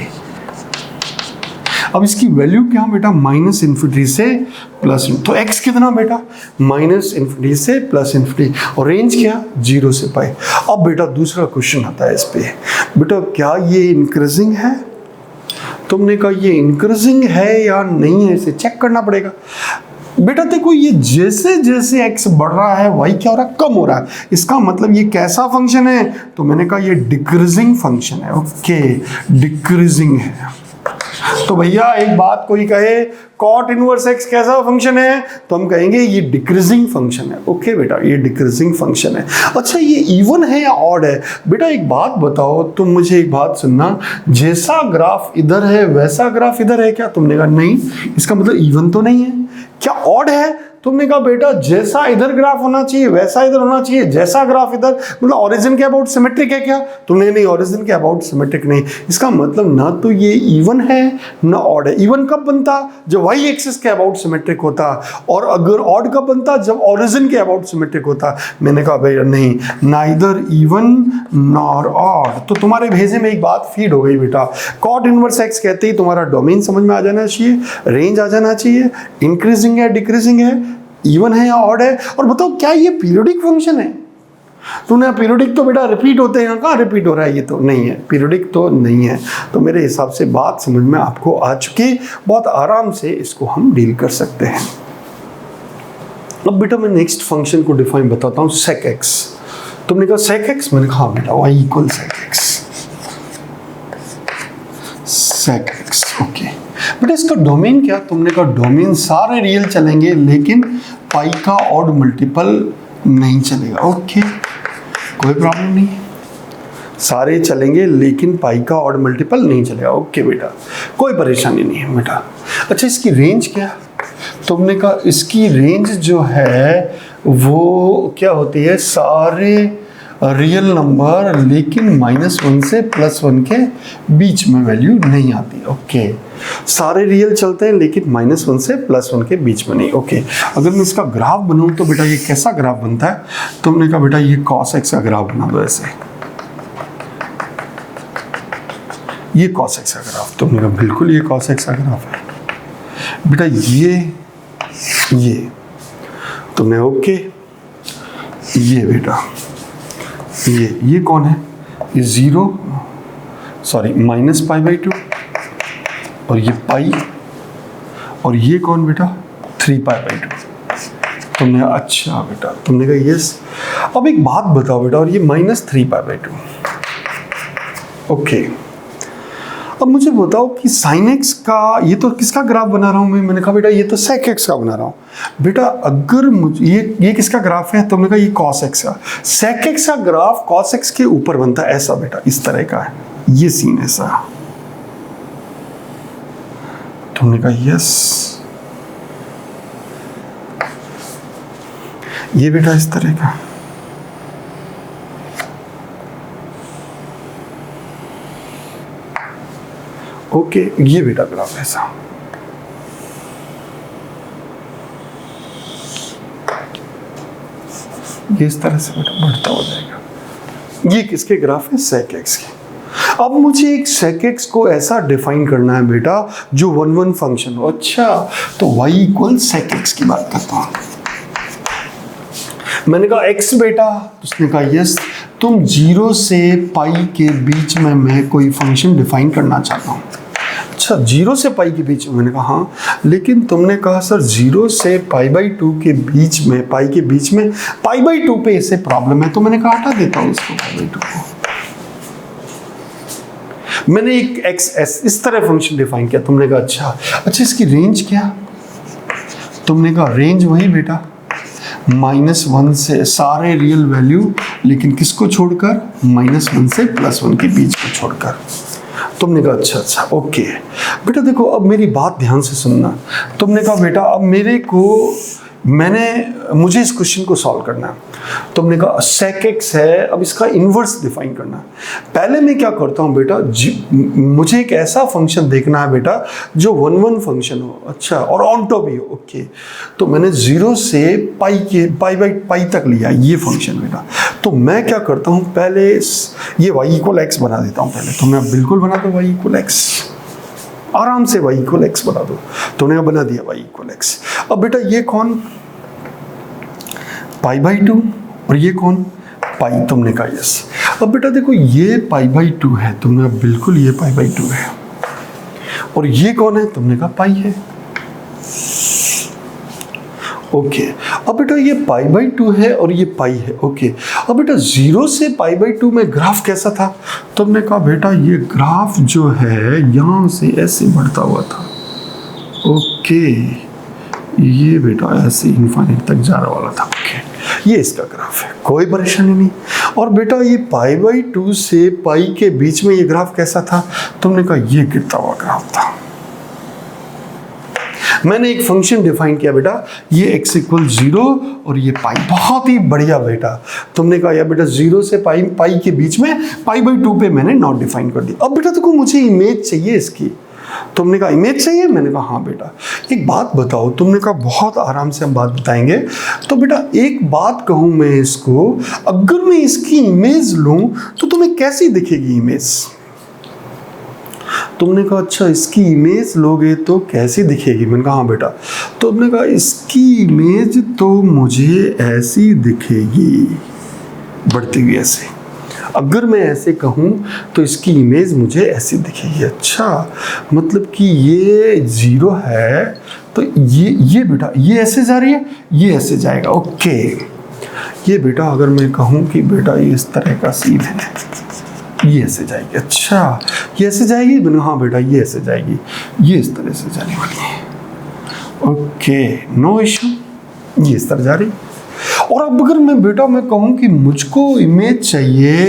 [SPEAKER 1] अब इसकी वैल्यू क्या बेटा? -∞ से प्लस, तो x कितना बेटा? -∞ से +∞, और रेंज क्या? 0 से पाई। अब बेटा दूसरा क्वेश्चन आता है इस पे, बेटा क्या ये इंक्रीजिंग है? तुमने कहा ये इंक्रीजिंग है या नहीं है, इसे चेक करना पड़ेगा। बेटा देखो ये जैसे जैसे x बढ़ रहा है y क्या हो रहा है? कम हो रहा है। इसका मतलब ये कैसा फंक्शन है? तो मैंने कहा ये डिक्रीजिंग फंक्शन है। ओके, डिक्रीजिंग है। तो भैया एक बात कोई कहे कॉट इनवर्स एक्स कैसा फंक्शन है, तो हम कहेंगे ये डिक्रीजिंग फंक्शन है। ओके बेटा, ये डिक्रीजिंग फंक्शन है। अच्छा, ये इवन है या ऑड है? बेटा एक बात बताओ, तुम मुझे एक बात सुनना, जैसा ग्राफ इधर है वैसा ग्राफ इधर है क्या? तुमने कहा नहीं, इसका मतलब इवन तो नहीं है। क्या ऑड है? तुमने कहा बेटा जैसा इधर ग्राफ होना चाहिए वैसा इधर होना चाहिए, जैसा ग्राफ इधर, मतलब ओरिजिन के अबाउट सिमेट्रिक है क्या? तुमने नहीं, ओरिजिन के अबाउट सिमेट्रिक नहीं। इसका मतलब ना तो ये इवन है ना ऑड है। इवन कब बनता? जब वाई एक्सिस के अबाउट सिमेट्रिक होता, और अगर ऑड कब बनता? जब ओरिजिन के अबाउट सिमेट्रिक होता। मैंने कहा भैया नहीं, नाइदर इवन नॉर ऑड। तो तुम्हारे भेजे में एक बात फीड हो गई बेटा, कॉट इनवर्स एक्स कहते ही तुम्हारा डोमेन समझ में आ जाना चाहिए, रेंज आ जाना चाहिए, इंक्रीजिंग है डिक्रीजिंग है, इवन है या ऑड है, और बताओ क्या ये पीरियोडिक फंक्शन है? तूने पीरियोडिक तो बेटा रिपीट होते हैं, कहाँ रिपीट हो रहा है, ये तो नहीं है, पीरियोडिक तो नहीं है। तो मेरे हिसाब से बात समझ में आपको आ चुकी, बहुत आराम से इसको हम डील कर सकते हैं। अब बेटा मैं नेक्स्ट फंक्शन को डिफाइन बताता हूँ, sec x। तुमने कहा sec x, मैंने कहा बेटा y equal sec x, sec x। Okay बेटा इसका डोमेन क्या, तुमने कहा डोमेन सारे रियल चलेंगे लेकिन पाई का ऑड मल्टीपल नहीं चलेगा। ओके कोई प्रॉब्लम नहीं, सारे चलेंगे लेकिन पाई का ऑड मल्टीपल नहीं चलेगा। ओके बेटा कोई परेशानी नहीं है बेटा। अच्छा इसकी रेंज क्या, तुमने कहा इसकी रेंज जो है वो क्या होती है, सारे रियल नंबर लेकिन -1 से +1 के बीच में वैल्यू नहीं आती। ओके सारे रियल चलते हैं लेकिन -1 से +1 के बीच में नहीं। ओके अगर मैं इसका ग्राफ बनाऊं तो बेटा ये कैसा ग्राफ बनता है, तुमने कहा बेटा ये cos x का ग्राफ बना दो ऐसे, ये cos x का ग्राफ। तुमने कहा बिल्कुल ये cos x का ग्राफ है बेटा। ये तुमने ओके, ये बेटा ये कौन है, ये 0 सॉरी -π/2 और ये पाई, और ये कौन बेटा 3π/2। तुमने अच्छा बेटा, तुमने कहा यस। अब एक बात बताओ बेटा, और ये -3π/2। ओके अब मुझे बताओ कि sin x का, ये तो किसका ग्राफ बना रहा हूँ मैं, मैंने कहा बेटा ये तो sec x का बना रहा हूँ बेटा। अगर मुझे ये किसका ग्राफ है, तुमने कहा ये cos x का। sec x का ग्राफ cos x के ऊपर बनता है ऐसा बेटा, इस तरह का है ये सीन ऐसा। तुमने कहा यस, ये बेटा इस तरह का। ओके ये बेटा ग्राफ ऐसा। ये इस तरह से बेटा बढ़ता हो जाएगा। ये किसके ग्राफ है, sec x के। अब मुझे एक sec x को ऐसा डिफाइन करना है बेटा जो 1 फंक्शन हो। अच्छा तो y इक्वल sec x की बात करता हूं। मैंने कहा x बेटा, उसने कहा यस, तुम 0 से पाई के बीच में मैं कोई फंक्शन डिफाइन करना चाहता हूं। अच्छा 0 से पाई के बीच में, मैंने कहा हाँ, लेकिन तुमने कहा सर 0 से π/2 के बीच में, पाई के बीच में π/2 पे इससे प्रॉब्लम है, तो मैंने कहा हटा देता हूँ इसको π/2 को। मैंने एक xs इस तरह फंक्शन डिफाइन किया। तुमने कहा अच्छा इसकी रेंज क्या, तुमने कहा रेंज वही बेटा -1 से सारे रियल वैल्यू लेकिन किसको छोड़कर, -1 से +1 के बीच को छोड़कर। तुमने कहा अच्छा ओके बेटा। देखो अब मेरी बात ध्यान से सुनना। तुमने कहा बेटा अब मुझे इस क्वेश्चन को सॉल्व करना है। तुमने कहा sec x है, अब इसका इन्वर्स डिफाइन करना है। पहले मैं क्या करता हूँ बेटा, मुझे एक ऐसा फंक्शन देखना है बेटा जो 1 फंक्शन हो, अच्छा और ऑन टॉप ही हो। ओके तो मैंने 0 से पाई तक लिया ये फंक्शन बेटा। तो मैं क्या करता हूँ, पहले ये y इक्वल x बना देता हूँ पहले। तो मैं बिल्कुल बना दो y इक्वल x, आराम से y इक्वल x बना दो। तुमने बना दिया y इक्वल x। अब बेटा ये कौन, π/2 और ये कौन, पाई। तुमने कहा यस। अब बेटा देखो ये π/2 है, तुमने बिल्कुल ये π/2 है, और ये कौन है, तुमने कहा पाई है। ओके अब बेटा ये π/2 है और ये पाई है। ओके अब बेटा 0 से π/2 में ग्राफ कैसा था, तुमने कहा बेटा ये ग्राफ जो है यहाँ से ऐसे बढ़ता हुआ था। ओके ये बेटा ऐसे इनफाइनाइट तक जाने वाला था। ओके ये इसका ग्राफ है, कोई परेशानी नहीं। और बेटा ये π/2 से पाई के बीच में ये ग्राफ कैसा था, तुमने कहा ये गिरता हुआ ग्राफ था। मैंने एक फंक्शन डिफाइन किया बेटा, ये x इक्वल 0 और ये पाई। बहुत ही बढ़िया बेटा। तुमने कहा यार बेटा 0 से पाई के बीच में π/2 पे मैंने नॉट डिफाइन कर दी। अब बेटा देखो मुझे इमेज चाहिए इसकी। तुमने कहा इमेज चाहिए, मैंने कहा हाँ बेटा। एक बात बताओ, तुमने कहा बहुत आराम से हम बात बताएंगे। तो बेटा एक बात कहूँ मैं इसको, अगर मैं इसकी इमेज लूँ तो तुम्हें कैसी दिखेगी इमेज। तुमने कहा अच्छा इसकी इमेज लोगे तो कैसी दिखेगी, मैंने कहा हाँ बेटा। तो तुमने कहा इसकी इमेज तो मुझे ऐसी दिखेगी। बढ़ती हुई ऐसे। अगर मैं ऐसे कहूँ तो इसकी इमेज मुझे ऐसी दिखेगी। अच्छा, मतलब कि ये 0 है तो ये बेटा ये ऐसे जा रही है, ये ऐसे जाएगा। ओके, ये बेटा अगर मैं कहूँ कि बेटा ये इस तरह का सीन है, ये ऐसे जाएगी। अच्छा, ये ऐसे जाएगी। हाँ बेटा ये ऐसे जाएगी, ये इस तरह से जाने वाली है। ओके, नो इशू, ये इस तरह जा रही। और अब अगर मैं बेटा मैं कहूँ कि मुझको इमेज चाहिए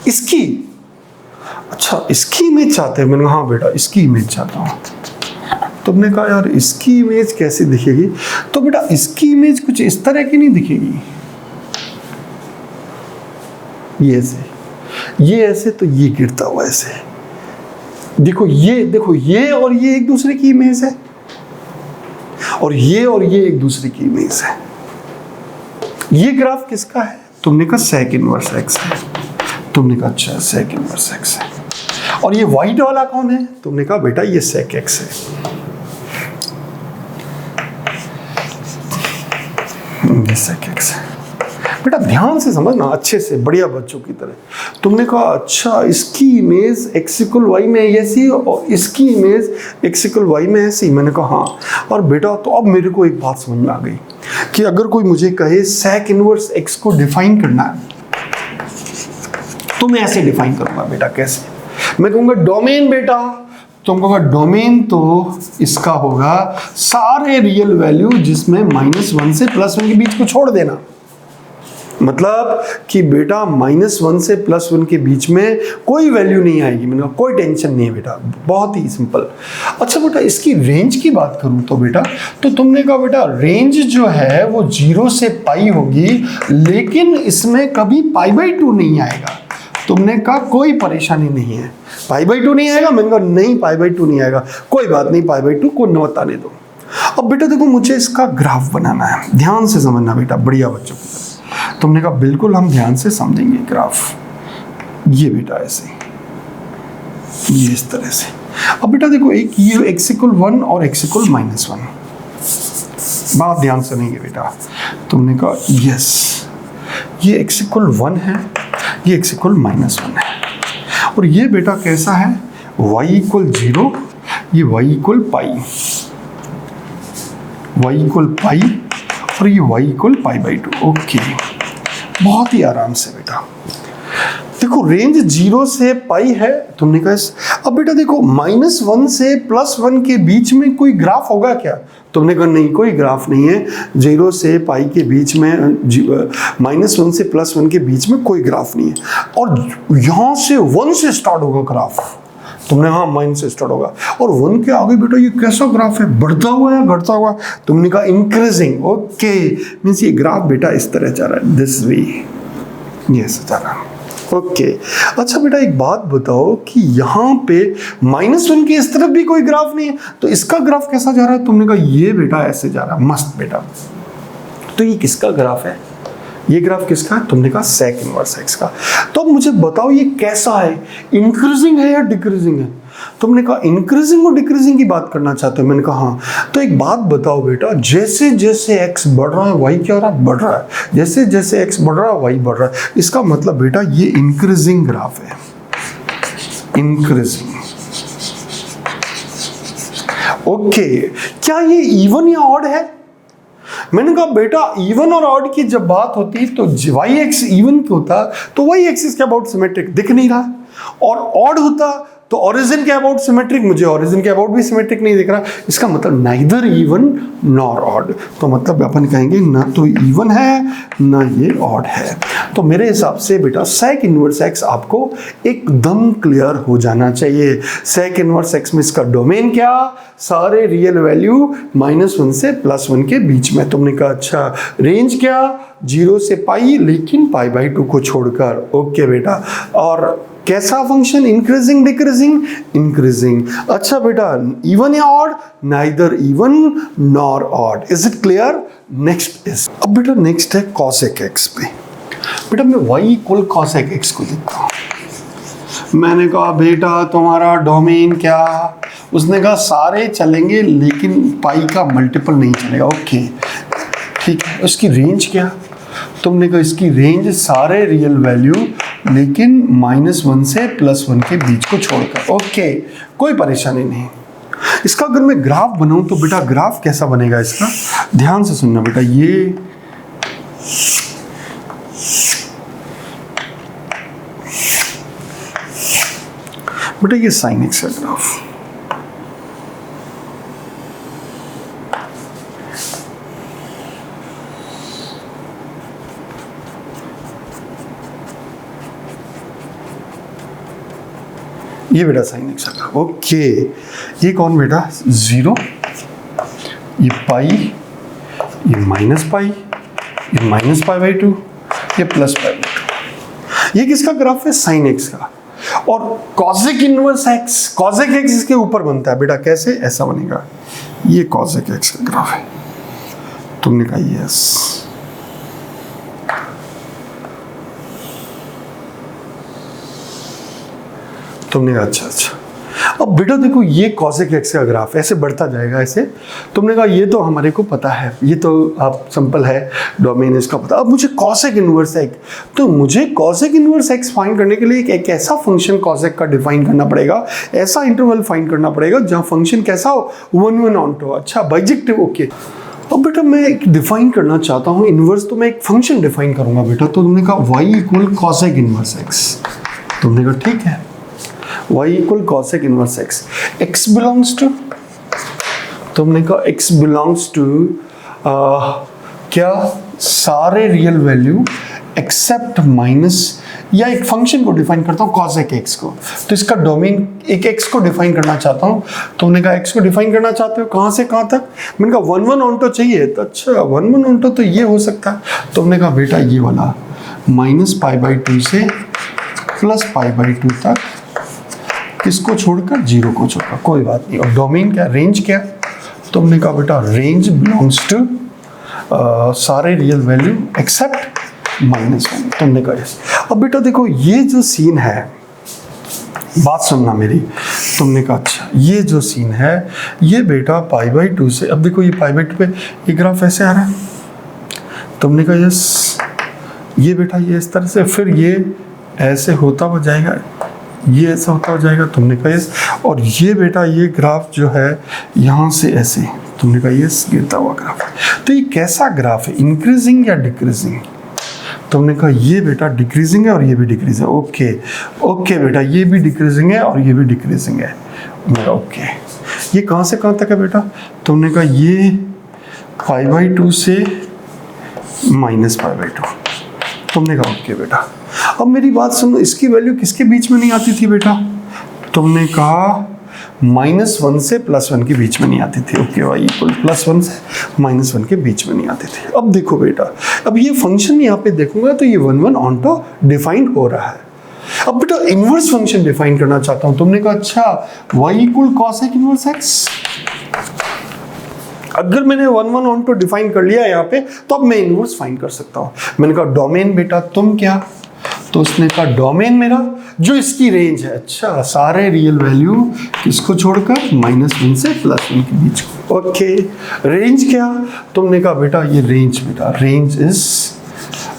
[SPEAKER 1] इसकी। अच्छा, इसकी इमेज चाहते हैं। मैंने हाँ बेटा इसकी इमेज चाहता हूँ। तुमने कहा यार इसकी इमेज कैसे दिखेगी? तो बेटा इसकी इमेज कुछ इस तरह की नहीं दिखेगी, ये ऐसे तो ये गिरता हुआ ऐसे। देखो ये और ये एक दूसरे की इमेज है, और ये एक दूसरे की इमेज है। ये ग्राफ किसका है? तुमने कहा सेक इनवर्स एक्स है। तुमने कहा अच्छा सेक इनवर्स एक्स है। और ये व्हाइट वाला कौन है? तुमने कहा बेटा ये सेक एक्स है। ये सेक एक्स है। बेटा ध्यान से समझना, अच्छे से, बढ़िया बच्चों की तरह। तुमने कहा अच्छा इसकी इमेज एक्स इक्वल वाई में ऐसी और इसकी इमेज एक्स इक्वल वाई में ऐसी। मैंने कहा हाँ। और बेटा तो अब मेरे को एक बात समझ में आ गई कि अगर कोई मुझे कहे सेक इनवर्स एक्स को डिफाइन करना है तो मैं ऐसे डिफाइन करूंगा। बेटा कैसे? मैं कहूंगा डोमेन बेटा, तुम कहोगे डोमेन तो इसका होगा सारे रियल वैल्यू जिसमें -1 से +1 के बीच को छोड़ देना। मतलब कि बेटा -1 से +1 के बीच में कोई वैल्यू नहीं आएगी। मैंने कहा कोई टेंशन नहीं है बेटा, बहुत ही सिंपल। अच्छा बेटा इसकी रेंज की बात करूं तो बेटा, तो तुमने कहा बेटा रेंज जो है वो 0 से पाई होगी, लेकिन इसमें कभी π/2 नहीं आएगा। तुमने कहा कोई परेशानी नहीं है, π/2 नहीं आएगा। मैंने कहा नहीं π/2 नहीं आएगा, कोई बात नहीं, π/2 को न बताने दो। अब बेटा देखो मुझे इसका ग्राफ बनाना है, ध्यान से समझना बेटा, बढ़िया बच्चों की। तुमने कहा बिल्कुल हम ध्यान से समझेंगे ग्राफ। ये बेटा ऐसे, ये इस तरह से। अब बेटा देखो एक ये x इक्वल 1 और x इक्वल -1, बात ध्यान से नहीं है बेटा। तुमने कहा यस ये x इक्वल 1 है, ये x इक्वल -1 है। और ये बेटा कैसा है? y इक्वल 0, ये y equal pi, y equal pi, और ये y इक्वल π/2। ओके, बहुत ही आराम से बेटा। देखो रेंज 0 से पाई है। तुमने कहा अब बेटा देखो -1 से +1 के बीच में कोई ग्राफ होगा क्या? तुमने कहा नहीं, कोई ग्राफ नहीं है। 0 से पाई के बीच में, -1 से +1 के बीच में कोई ग्राफ नहीं है। और यहां से 1 से स्टार्ट होगा ग्राफ। तुमने हाँ माइनस से स्टार्ट होगा, और 1 के आगे बेटा ये कैसा ग्राफ है? बढ़ता हुआ है, घटता हुआ? तुमने कहा इंक्रीजिंग। ओके, मींस ये ग्राफ बेटा इस तरह जा रहा है, दिस वे, ये ऐसा जा रहा है। ओके, अच्छा बेटा एक बात बताओ कि यहाँ पे -1 के इस तरफ भी कोई ग्राफ नहीं है, तो इसका ग्राफ कैसा जा रहा है? तुमने कहा ये बेटा ऐसे जा रहा है। मस्त बेटा, तो ये किसका ग्राफ है? ये ग्राफ किसका है? तुमने कहा सेक इनवर्स एक्स का। तो अब मुझे बताओ ये कैसा है, इंक्रीजिंग है या डिक्रीजिंग है? तुमने कहा इंक्रीजिंग और डिक्रीजिंग की बात करना चाहते हो। मैंने कहा हाँ। तो एक बात बताओ बेटा, जैसे जैसे एक्स बढ़ रहा है वाई क्या हो रहा है? बढ़ रहा है। जैसे जैसे एक्स बढ़ रहा है वाई बढ़ रहा है। इसका मतलब बेटा ये इंक्रीजिंग ग्राफ है, इंक्रीजिंग। ओके, क्या ये इवन या ऑड है? मैंने कहा बेटा इवन और ऑड की जब बात होती तो वाई एक्स इवन होता तो वाई एक्सिस के अबाउट सिमेट्रिक दिख नहीं रहा, और ऑड होता तो ओरिजिन के अबाउट सिमेट्रिक, मुझे ओरिजिन के अबाउट भी सिमेट्रिक नहीं दिख रहा। इसका मतलब नाइदर इवन नॉर ऑड। तो मतलब अपन कहेंगे ना तो इवन है ना ये ऑड है। तो मेरे हिसाब से बेटा सेक इनवर्स एक्स आपको एकदम क्लियर हो जाना चाहिए। सेक इनवर्स एक्स में इसका डोमेन क्या? सारे रियल वैल्यू -1 से +1 के बीच में। तुमने कहा अच्छा रेंज क्या? 0 से पाई, लेकिन π/2 को छोड़कर। ओके बेटा, और कैसा फंक्शन? Increasing decreasing? इंक्रीजिंग। अच्छा बेटा इवन या odd? Neither even nor odd. Is it clear? Next is, अब बेटा नेक्स्ट है कॉसेक एक्स पे। बेटा मैं y इक्वल कॉसेक एक्स को लिखता हूँ। मैंने कहा बेटा तुम्हारा डोमेन क्या? उसने कहा सारे चलेंगे लेकिन पाई का मल्टीपल नहीं चलेगा। ओके ठीक है, उसकी रेंज क्या? तुमने कहा इसकी रेंज सारे रियल वैल्यू लेकिन -1 से +1 के बीच को छोड़कर। ओके, कोई परेशानी नहीं। इसका अगर मैं ग्राफ बनाऊं तो बेटा ग्राफ कैसा बनेगा इसका, ध्यान से सुनना बेटा। ये बेटा ये sin x का ग्राफ, ये बेटा sin x का। ओके, ये कौन बेटा? 0, ये पाई, ये -पाई, ये -π/2, ये +π/2। ये किसका ग्राफ है? sin x का। और cosec inverse x, cosec x इसके ऊपर बनता है बेटा। कैसे? ऐसा बनेगा, ये cosec x का ग्राफ है। तुमने कहा यस, तुमने कहा अच्छा अच्छा। अब बेटा देखो ये cosec x का ग्राफ ऐसे बढ़ता जाएगा ऐसे। तुमने कहा ये तो हमारे को पता है, ये तो आप सिंपल है, डोमेन इसका पता। अब मुझे cosec इनवर्स x, तो मुझे cosec इनवर्स x फाइंड करने के लिए एक ऐसा फंक्शन cosec का डिफाइन करना पड़ेगा, ऐसा इंटरवल फाइंड करना पड़ेगा जहाँ फंक्शन कैसा हो, 1 ऑन टू। अच्छा, बाइजेक्टिव। ओके, अब बेटा मैं एक डिफाइन करना चाहता हूँ इनवर्स, तो मैं एक फंक्शन डिफाइन करूंगा बेटा। तो तुमने कहा y = cosec इनवर्स x। तुमने कहा ठीक है, y = cosec inverse x। x belongs to, तुमने कहा x बिलोंग्स टू क्या? सारे रियल वैल्यू एक्सेप्ट माइनस, या एक फंक्शन को डिफाइन करता हूँ cosec x को। तो इसका डोमेन एक x को डिफाइन करना चाहता हूँ। तुमने कहा x को डिफाइन करना चाहते हो कहाँ से कहाँ तक? मैंने कहा 1 ऑन टू चाहिए। तो अच्छा 1 ऑन टू तो ये हो सकता है। तुमने कहा बेटा ये वाला -π/2 से +π/2 तक, किसको छोड़कर? 0 को छोड़कर। कोई बात नहीं। और डोमेन क्या? रेंज क्या? तुमने कहा बेटा रेंज बिलोंग्स टू सारे रियल वैल्यू एक्सेप्ट -1। तुमने कहा यस। अब बेटा देखो ये जो सीन है, बात सुनना मेरी। तुमने कहा अच्छा ये जो सीन है ये बेटा π/2 से, अब देखो ये π/2 पे ये ग्राफ ऐसे आ रहा है। तुमने कहा यस, ये बेटा ये इस तरह से, फिर ये ऐसे होता हुआ जाएगा, ये ऐसा होता हो जाएगा। तुमने कहा यस। और ये बेटा ये ग्राफ जो है यहाँ से ऐसे, तुमने कहा यस, गिरता हुआ ग्राफ है। तो ये कैसा ग्राफ है, इंक्रीजिंग या डिक्रीजिंग? तुमने कहा ये बेटा डिक्रीजिंग है और ये भी डिक्रीज है। ओके ओके बेटा, ये भी डिक्रीजिंग है और ये भी डिक्रीजिंग है। ओके, ये कहाँ से कहाँ तक है बेटा? तुमने कहा ये π/2 से -π/2। तुमने कहा ओके बेटा। अब मेरी बात सुनो, इसकी वैल्यू किसके बीच में नहीं आती थी बेटा? तुमने कहा -1 से +1 के बीच में नहीं आती थी। ओके, y = +1 से -1 के बीच में नहीं आती थी। अब देखो बेटा, अब ये फंक्शन यहाँ पे देखूंगा तो ये 1 ऑन टू डिफाइन हो रहा है। अब बेटा इनवर्स फंक्शन डिफाइन करना चाहता हूँ। तुमने कहा अच्छा y = cosec इनवर्स x। अगर मैंने 1 ऑन टू डिफाइन कर लिया यहाँ पे, तो अब मैं इनवर्स फाइंड कर सकता हूँ। मैंने कहा डोमेन बेटा तुम क्या? तो उसने कहा डोमेन मेरा जो इसकी रेंज है, अच्छा सारे रियल वैल्यू किसको छोड़कर? -1 से +1 के बीच को। ओके, रेंज क्या? तुमने कहा बेटा ये रेंज, बेटा रेंज इज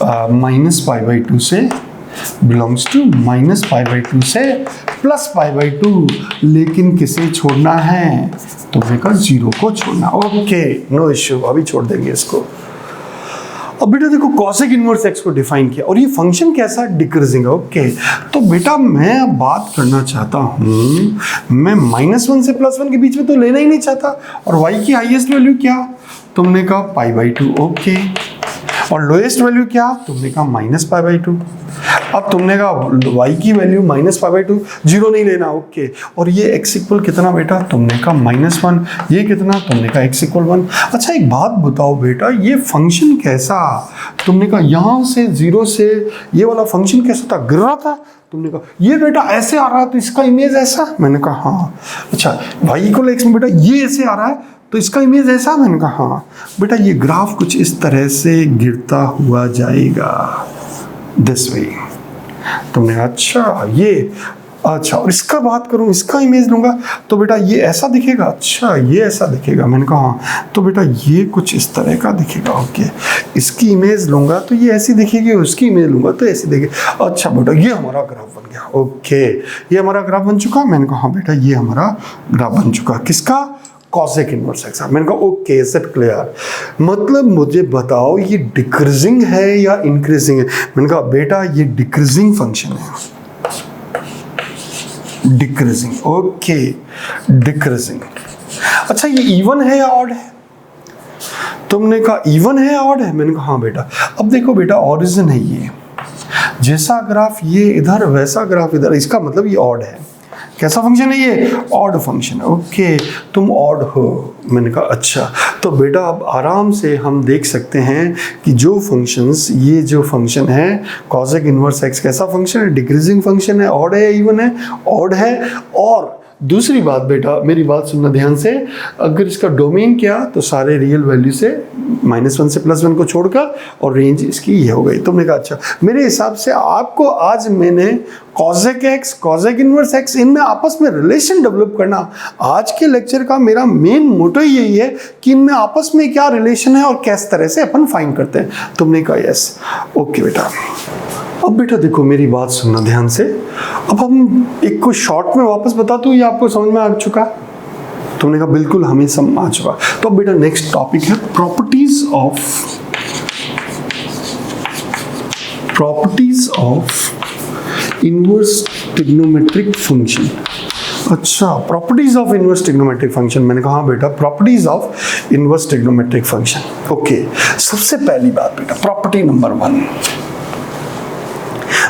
[SPEAKER 1] -π/2 से बिलोंग्स टू -π/2 से +π/2, लेकिन किसे छोड़ना है? तुमने कहा 0 को छोड़ना। ओके, नो इश्यू, अभी छोड़ देंगे इसको। अब बेटा देखो cosec इनवर्स x को डिफाइन किया और ये फंक्शन कैसा? डिक्रीजिंग। ओके, तो बेटा मैं अब बात करना चाहता हूँ, मैं -1 से +1 के बीच में तो लेना ही नहीं चाहता। और y की हाईएस्ट वैल्यू क्या? तुमने कहा π/2। ओके, और लोएस्ट वैल्यू क्या? तुमने कहा -π/2। अब तुमने कहा y की वैल्यू -π/2, 0 नहीं लेना। ओके, और ये x इक्वल कितना बेटा? तुमने कहा -1। ये कितना? तुमने कहा x इक्वल 1। अच्छा एक बात बताओ बेटा, ये फंक्शन कैसा? तुमने कहा यहाँ से 0 से ये वाला फंक्शन कैसा था? गिर रहा था। तुमने कहा ये बेटा ऐसे आ रहा है तो इसका इमेज ऐसा। मैंने कहा हाँ। अच्छा y = x में बेटा ये ऐसे आ रहा है तो इसका इमेज ऐसा। मैंने कहा हाँ बेटा, ये ग्राफ कुछ इस तरह से गिरता हुआ जाएगा, दिस वे। तुमने अच्छा ये, अच्छा, और इसका बात करूं, इसका इमेज लूंगा तो बेटा ये ऐसा दिखेगा। अच्छा, ये ऐसा दिखेगा। मैंने कहा हाँ, तो बेटा ये कुछ इस तरह का दिखेगा। ओके, इसकी इमेज लूंगा तो ये ऐसी दिखेगी, उसकी इमेज लूंगा तो ऐसी दिखेगी। अच्छा बेटा, ये हमारा ग्राफ बन गया। ओके, ये हमारा ग्राफ बन चुका। मैंने कहा हाँ बेटा, ये हमारा ग्राफ बन चुका। किसका? Cosec inverse x. मैंने कहा ओके, इज इट क्लियर? मतलब मुझे बताओ ये डिक्रीजिंग है या इंक्रीजिंग है? मैंने कहा बेटा ये डिक्रीजिंग फंक्शन है। Decreasing, okay, decreasing. अच्छा, ये इवन है या ऑड है? तुमने कहा इवन है या ऑड है? मैंने कहा हाँ बेटा। अब देखो बेटा, ऑरिजिन है ये, जैसा ग्राफ ये इधर वैसा ग्राफ इधर, इसका मतलब ये ऑड है। कैसा फंक्शन है ये? ऑड फंक्शन है। ओके, तुम ऑड हो। मैंने कहा अच्छा, तो बेटा अब आराम से हम देख सकते हैं कि जो फंक्शंस, ये जो फंक्शन है कॉसेक इनवर्स एक्स, कैसा फंक्शन है? डिक्रीजिंग फंक्शन है। ऑड है या इवन है? ऑड है। और दूसरी बात बेटा, मेरी बात सुनना ध्यान से, अगर इसका डोमेन क्या, तो सारे रियल वैल्यू से -1 से +1 को छोड़कर, और रेंज इसकी ये हो गई। तुमने कहा अच्छा, मेरे हिसाब से आपको आज मैंने cosec x, cosec inverse x, इनमें आपस में रिलेशन डेवलप करना, आज के लेक्चर का मेरा मेन मोटो यही है कि इनमें आपस में क्या रिलेशन है और किस तरह से अपन फाइंड करते हैं। तुमने कहा यस। ओके बेटा, अब बेटा देखो मेरी बात सुनना ध्यान से। अब हम एक को शॉर्ट में वापस बता दूं, ये आपको समझ में आ चुका? तुमने कहा बिल्कुल, हमें समझ आ चुका। तो बेटा नेक्स्ट टॉपिक है properties of inverse trigonometric function. अच्छा, properties of inverse trigonometric function. मैंने कहा हाँ बेटा, properties of inverse trigonometric function. Okay, सबसे पहली बात बेटा, प्रॉपर्टी नंबर 1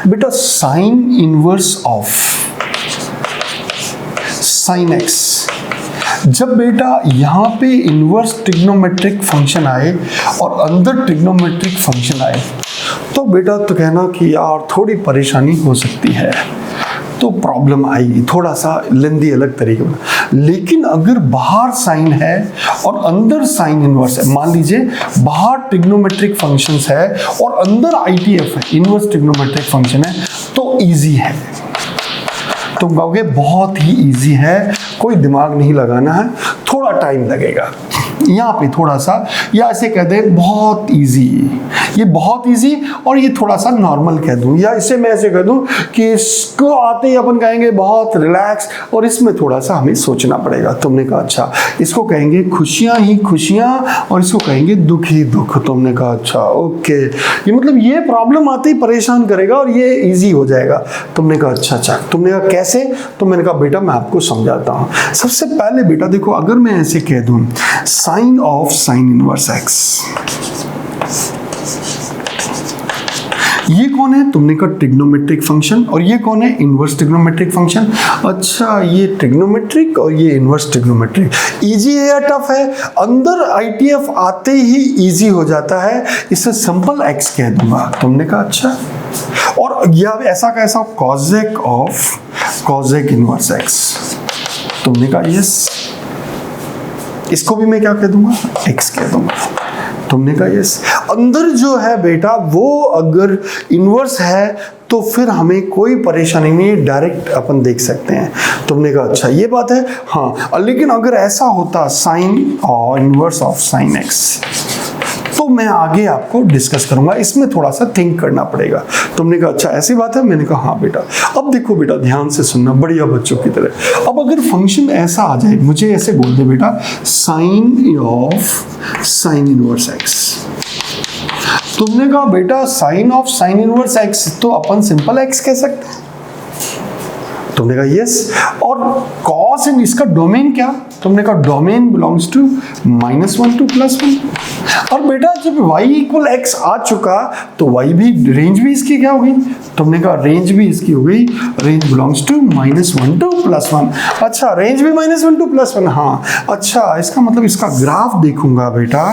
[SPEAKER 1] बेटा, sine inverse of sine x. जब बेटा यहाँ पे इनवर्स ट्रिग्नोमेट्रिक फंक्शन आए और अंदर ट्रिग्नोमेट्रिक फंक्शन आए, तो बेटा तो कहना कि यार थोड़ी परेशानी हो सकती है, तो प्रॉब्लम आएगी, थोड़ा सा लेंदी अलग तरीके में। लेकिन अगर बाहर साइन है और अंदर साइन इनवर्स है, मान लीजिए बाहर ट्रिग्नोमेट्रिक फंक्शंस है और अंदर आईटीएफ है, इनवर्स ट्रिग्नोमेट्रिक फंक्शन है, तो इजी है। तुम कहोगे बहुत ही इजी है, कोई दिमाग नहीं लगाना है, थोड़ा टाइम लगेगा यहाँ पे थोड़ा सा, या ऐसे कह दें बहुत इजी, ये बहुत इजी, और ये थोड़ा सा नॉर्मल कह दूं, या इसे मैं ऐसे कह दूं कि इसको आते ही अपन कहेंगे बहुत रिलैक्स, और इसमें थोड़ा सा हमें सोचना पड़ेगा। तुमने कहा अच्छा, इसको कहेंगे खुशियां ही खुशियां, और इसको कहेंगे दुख ही दुख। तुमने कहा अच्छा ओके, ये मतलब ये प्रॉब्लम आते ही परेशान करेगा और ये ईजी हो जाएगा। तुमने कहा अच्छा अच्छा। तुमने कहा कैसे? तो मैंने कहा बेटा मैं आपको समझाता हूँ। सबसे पहले बेटा देखो, अगर मैं ऐसे कह दूं sine of sine inverse x, ये कौन है? तुमने कहा ट्रिग्नोमेट्रिक फंक्शन, और ये कौन है? Inverse trigonometric function. अच्छा, ये ट्रिग्नोमेट्रिक और ये इनवर्स ट्रिग्नोमेट्रिक। इजी है या टफ है? अंदर आईटीएफ आते ही इजी हो जाता है, इसे सिंपल एक्स कह दूंगा। तुमने कहा अच्छा, और या ऐसा कैसा? Cosec of cosec inverse x. तुमने कहा यस, इसको भी मैं क्या कह दूंगा? एक्स कह दूंगा। तुमने कहा यस। अंदर जो है बेटा वो अगर इनवर्स है तो फिर हमें कोई परेशानी नहीं, डायरेक्ट अपन देख सकते हैं। तुमने कहा अच्छा ये बात है, हाँ। लेकिन अगर ऐसा होता साइन और इनवर्स ऑफ साइन एक्स, तो मैं आगे आपको डिस्कस करूंगा, इसमें थोड़ा सा थिंक करना पड़ेगा। तुमने कहा अच्छा ऐसी बात है? मैंने कहा हाँ बेटा। अब देखो बेटा ध्यान से सुनना, बढ़िया बच्चों की तरह। अब अगर फंक्शन ऐसा आ जाए, मुझे ऐसे बोल दे बेटा sine of sine inverse x. तुमने कहा बेटा sine of sine inverse x तो अपन सिंपल एक्स कह सकते हैं। तुमने कहा यस। और कॉस इन, इसका डोमेन क्या? तुमने कहा डोमेन बिलोंग्स टू -1 to +1। और बेटा जब y इक्वल एक्स आ चुका तो y भी, रेंज भी इसकी क्या हो गई? तुमने कहा रेंज भी इसकी हो गई, रेंज बिलोंग्स टू -1 to +1। अच्छा, रेंज भी -1 to +1, हाँ। अच्छा, इसका मतलब इसका ग्राफ देखूंगा बेटा,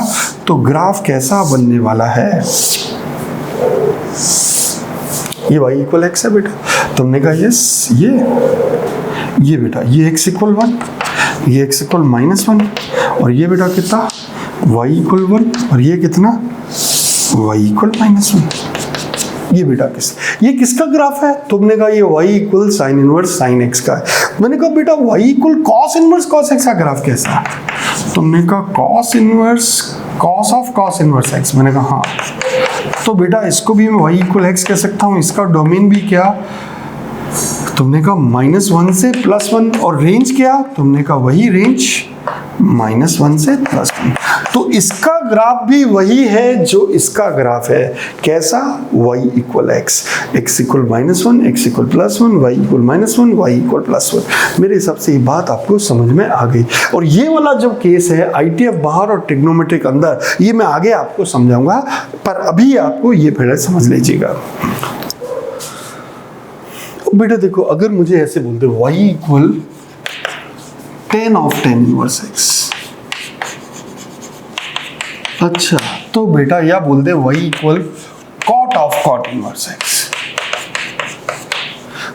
[SPEAKER 1] तो ग्राफ कैसा बनने वाला है? ये y इक्वल एक्स है बेटा। तुमने कहा यस, ये बेटा ये x इक्वल 1, ये x इक्वल -1, और ये बेटा कितना? y इक्वल 1, और ये कितना? y equal -1। ये बेटा ये किसका ग्राफ है? तुमने कहा ये y equal sine inverse sine x का है। मैंने कहा बेटा y equal cos inverse cos x का ग्राफ कैसा है? तुमने कहा cos inverse cos of cos inverse x। मैंने कहा हाँ, तो बेटा इसको भी मैं y इक्वल x कह सकता हूँ। इसका डोमेन भी क्या? तुमने कहा -1 से +1, और रेंज क्या? तुमने कहा वही रेंज -1 से +1। तो इसका ग्राफ भी वही है जो इसका ग्राफ है। कैसा? y equal x, x equal -1, x equal +1, y equal -1, y equal +1। मेरे हिसाब से ये बात आपको समझ में आ गई। और ये वाला जो केस है ITF बाहर और ट्रिग्नोमेट्रिक अंदर, ये मैं आगे आपको समझाऊंगा, पर अभी आपको ये पहले समझ लीजिएगा। बेटा देखो, अगर मुझे ऐसे बोलते y equal tan of tan inverse x, अच्छा तो बेटा या बोलते y equal cot of cot inverse x।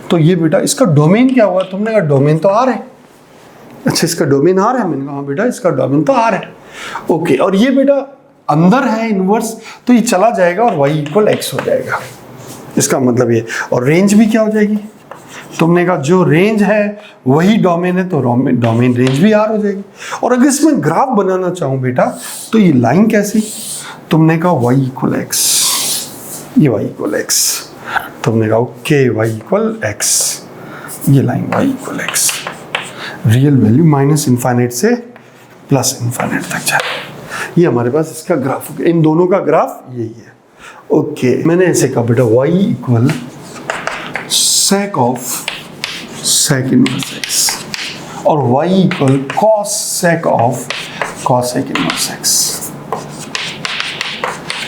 [SPEAKER 1] तो ये बेटा इसका डोमेन क्या हुआ? तुमने कहा डोमेन तो R है। अच्छा इसका डोमेन R है? मैंने कहा बेटा इसका डोमेन तो R है। ओके, और ये बेटा अंदर है इनवर्स, तो ये चला जाएगा और y इक्वल x हो जाएगा। इसका मतलब ये, और रेंज भी क्या हो जाएगी? तुमने कहा जो रेंज है वही डोमेन है, तो डोमेन रेंज भी R हो जाएगी। और अगर इसमें ग्राफ बनाना चाहूँ बेटा, तो ये लाइन कैसी? तुमने कहा y इक्वल x, ये y इक्वल x। तुमने कहा ओके y इक्वल x, ये line y equal x। Real value -∞ से +∞ तक जा रहा है। ये हमारे पास इसका ग्राफ हो गया। इन दोनों का ग्राफ यही है। ओके, मैंने ऐसे कहा बेटा y equal sec of sec inverse x, और y equal cos sec of cos sec inverse x।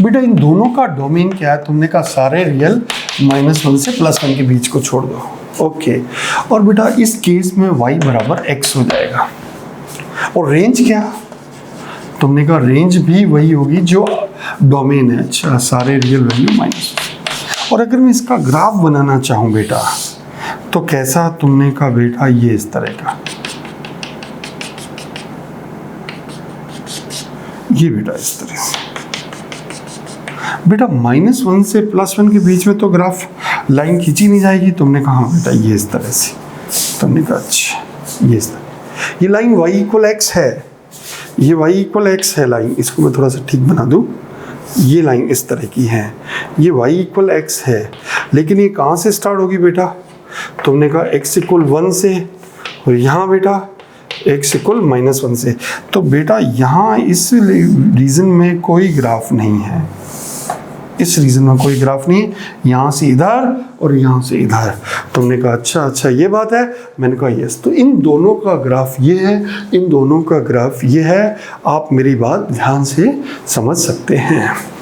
[SPEAKER 1] बेटा इन दोनों का डोमेन क्या है? तुमने कहा सारे रियल -1 से +1 के बीच को छोड़ दो। ओके, और बेटा इस केस में y बराबर x हो जाएगा। और रेंज क्या? तुमने कहा रेंज भी वही होगी जो डोमेन है। अच्छा, सारे रियल वैल्यू -1। और अगर मैं इसका ग्राफ बनाना चाहूँ बेटा, तो कैसा? तुमने कहा बेटा ये इस तरह का, ये बेटा इस तरह से। बेटा -1 से +1 के बीच में तो ग्राफ लाइन खींची नहीं जाएगी। तुमने कहा हाँ बेटा ये इस तरह से। तुमने कहा अच्छा ये इस तरह, ये लाइन y इक्वल x है, ये y इक्वल x है लाइन। इसको मैं थोड़ा सा ठीक बना दूँ। ये लाइन इस तरह की है, ये y इक्वल x है, लेकिन ये कहाँ से स्टार्ट होगी बेटा? तुमने कहा x इक्वल 1 से, और यहाँ बेटा x इक्वल -1 से। तो बेटा यहाँ इस रीजन में कोई ग्राफ नहीं है, इस रीजन में कोई ग्राफ नहीं है। यहाँ से इधर और यहाँ से इधर। तुमने कहा अच्छा ये बात है। मैंने कहा यस। तो इन दोनों का ग्राफ ये है, इन दोनों का ग्राफ ये है। आप मेरी बात ध्यान से समझ सकते हैं।